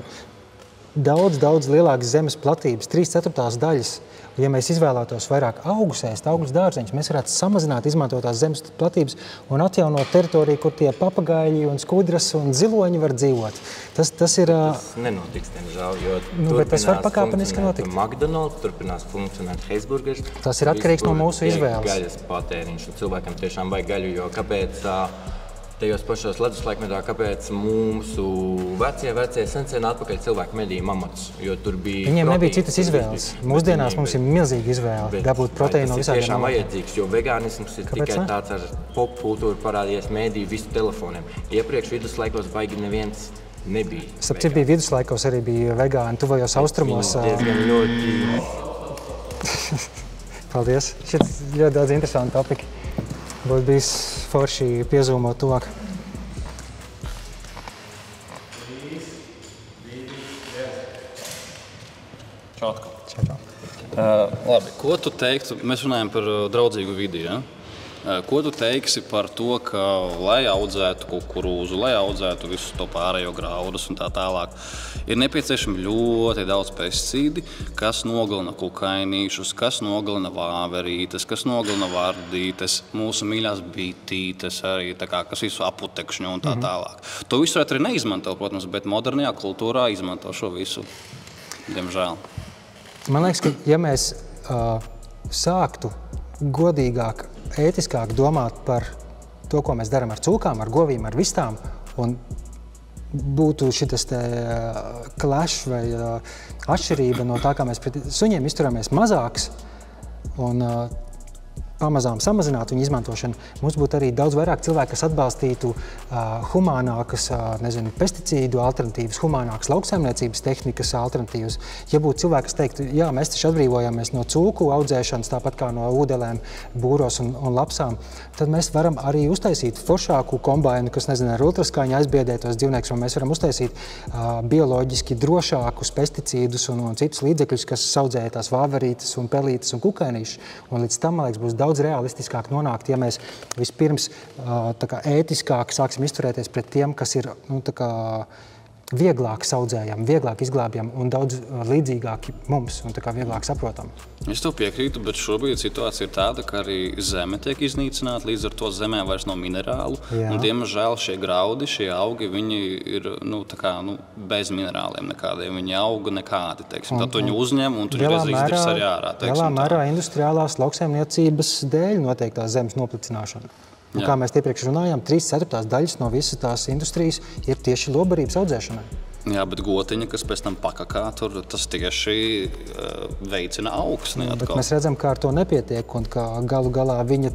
C: daudz lielākas zemes platības, 3/4 daļas. Ja mēs izvēlētos vairāk augus ēst, augus dārzeņus, mēs varētu samazināt izmantotās zemes platības un atjaunot teritoriju, kur tie papagaļi un skudras un ziloņi var dzīvot. Tas ir...
K: Tas nenotiks, diemžēl, jo
C: bet tas var pakāpeniski notikt.
K: McDonald's, turpinās funkcionēt Heisburgers.
C: Tas ir atkarīgs no mūsu izvēles.
K: Gaļas patēriņš, un cilvēkam tiešām vajag gaļu, jo kāpēc tajos pašos ledus laikmetā, kāpēc mūsu vecie sensēni atpakaļ cilvēki medīja mamutus, jo tur bija
C: Viņiem nebija citas izvēles. Mūsdienās mums ir milzīga izvēle dabūt proteīnu no visādiem.
K: Tas ir tiešām vajadzīgs, jo vegānisms ir tikai tāds ar popkultūru parādījies mēdīju visu telefoniem. Iepriekš viduslaikos baigi neviens nebija.
C: Starp citu bija viduslaikos arī bija vegāni, tuvajos austrumos.
K: Diezgan ļoti...
C: Paldies. Šeit ļoti daudz interesanti topiki. Būtu bijis forši piezūmot tuvāk.
J: Čatko. Labi, ko tu teiktu? Mēs runājam par draudzīgu vidi, ja? Ko tu teiksi par to, ka, lai audzētu kukurūzu, lai audzētu visu to pārējo graudus un tā tālāk, ir nepieciešami ļoti daudz pesticīdi, kas nogalina kukainīšus, kas nogalina vāverītes, kas nogalina vardītes, mūsu mīļās bitītes, arī tā kā, kas visu aputekšņu un tā tālāk. To visu arī neizmanto, protams, bet modernajā kultūrā izmanto šo visu, diemžēl.
C: Man liekas, ka ja mēs sāktu godīgāk, ētiskāk domāt par to, ko mēs darām ar cūkām, ar govīm, ar vistām, un būtu šitas te clash vai atšķirība no tā, kā mēs pret suņiem izturamies mazāks un pamazām samazināt viņu izmantošanu, mums būtu arī daudz vairāk cilvēku, kas atbalstītu humānākas, pesticīdu alternatīvas, humānākas lauksaimniecības tehnikas alternatīvas. Ja būtu cilvēki, kas teiktu, jā, mēs taču atbrīvojamies no cūku audzēšanas, tāpat kā no ūdelēm, būros un lapsām, tad mēs varam arī uztaisīt foršāku kombainu, kas, ar ultraskaņu aizbiedētos dzīvniekus, un mēs varam uztaisīt bioloģiski drošākus pesticīdus un citus līdzekļus, kas audzēja tās vāverītes un pelītes un kukainīšus. Un līdz tam, man liekas, būs daudz realistiskāk nonākt, ja mēs vispirms ētiskāk sāksim izturēties pret tiem, kas ir vieglāk audzējami, vieglāk izglābjami un daudz līdzīgāki mums un vieglāk saprotam.
J: Es tev piekrītu, bet šobrīd situācija ir tāda, ka arī zeme tiek iznīcināta, līdz ar to zemē vairs nav minerālu. Un, diemžēl, šie graudi, šie augi, viņi ir bez minerāliem nekādiem. Viņi auga nekādi, teiksim. Tad viņi uzņem un tur reiz izdars arī ārā.
C: Lielā mērā industriālās lauksaimniecības dēļ notiek tā zemes noplicināšana. Un, kā mēs iepriekš runājām, 3/4 daļas no visas tās industrijas ir tieši lobarības audzēšanai.
J: Jā, bet gotiņa, kas pēc tam pakakā, tas tieši veicina augsni.
C: Bet mēs redzam, ka ar to nepietiek un ka galu galā viņa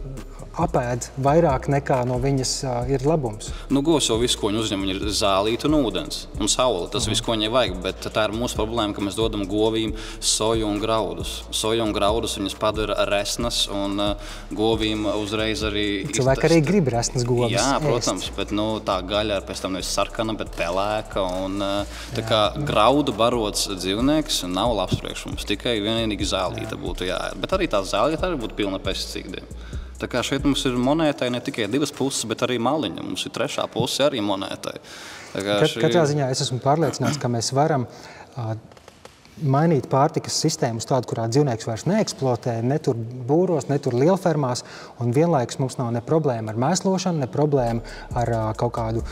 C: apēd vairāk nekā no viņas ir labums.
J: Govs jau visu, ko viņi uzņem, ir zālīte un ūdens un saule. Tas viss, ko viņai vajag, bet tā ir mūsu problēma, ka mēs dodam govīm soju un graudus. Soju un graudus viņas padara resnas un govīm uzreiz arī...
C: Cilvēki arī grib resnas govis.
J: Jā, protams, bet tā gaļa ir pēc tam nevis sarkana, bet pelēka un tā kā graudu barots dzīvnieks nav labs priekš mums, tikai vienīgi zālīte būtu jāēd. Bet arī tā zālīte arī būtu pilna pesticīdiem. Tā kā šeit mums ir monētai ne tikai divas puses, bet arī maliņa. Mums ir trešā puse arī monētai.
C: Katrā ziņā es esmu pārliecināts, ka mēs varam mainīt pārtikas sistēmu uz tādu, kurā dzīvnieks vairs neeksploatē, ne tur būros, ne tur lielfermās, un vienlaikus mums nav ne problēma ar mēslošanu, ne problēma ar kaut kādu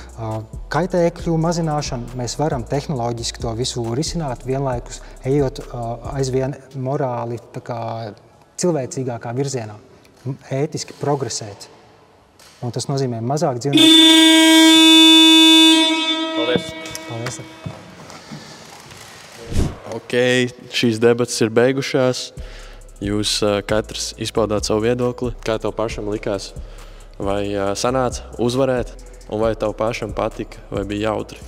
C: kaitēkļu mazināšanu. Mēs varam tehnoloģiski to visu risināt, vienlaikus ejot aizvien morāli cilvēcīgākā virzienā. Ētiski progresēt. Un tas nozīmē mazāk dzīvnieku.
J: Paldies!
C: Paldies!
B: Ok, šīs debatas ir beigušās. Jūs katrs izpaudāt savu viedokli. Kā tev pašam likās? Vai sanāca uzvarēt? Un vai tev pašam patika? Vai bija jautri?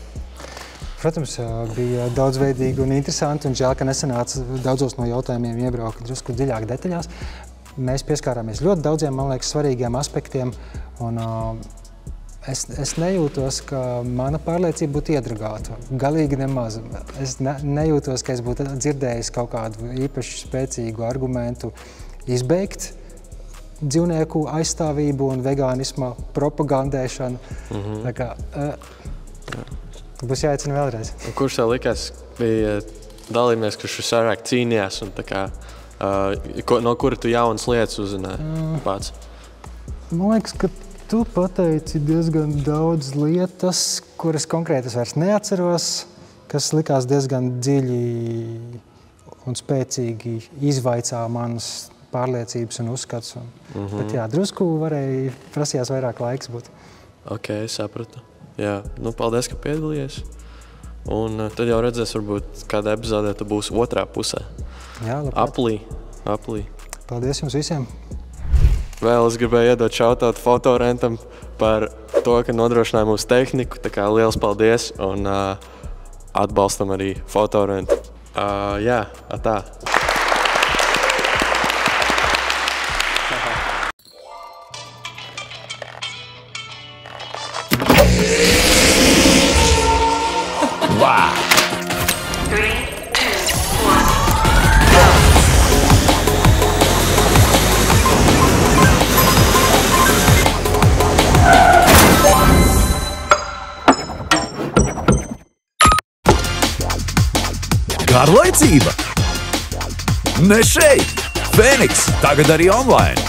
C: Protams, bija daudzveidīgi un interesanti. Un žēl, ka nesanāca daudzos no jautājumiem iebraukt drusku dziļāk detaļās. Mēs pieskārāmies ļoti daudziem, man liekas, svarīgiem aspektiem, un es nejūtos, ka mana pārliecība būtu iedragāta. Galīgi nemaz. Es nejūtos, ka es būtu dzirdējis kaut kādu īpaši spēcīgu argumentu izbeigt dzīvnieku aizstāvību un vegānisma propagandēšanu. Tā kā būs jāicina vēlreiz.
B: Un kurš tev likās bija dalībnieks, kurš visvairāk cīnījās un tā kā no kura tu jaunas lietas uzzināji pats?
C: Man liekas, ka tu pateici diezgan daudz lietas, kuras konkrēti es vairs neatceros, kas likās diezgan dziļi un spēcīgi izvaicā manas pārliecības un uzskats. Bet jā, drusku prasījās vairāk laiks būt.
B: Ok, sapratu. Jā, nu, paldies, ka piedalījies. Un tad jau redzēs, varbūt kādā epizodē tu būsi otrā pusē.
C: Jā, labprāt.
B: Aplī.
C: Paldies jums visiem.
B: Vēl es gribēju iedot šautautu Fotorentam par to, ka nodrošināja mūsu tehniku. Tā kā liels paldies un atbalstam arī Fotorentu. Jā, tā.
A: Wow!
L: 3, 2, 1.
A: Garlaicība? Ne šeit! Fēniks tagad arī online!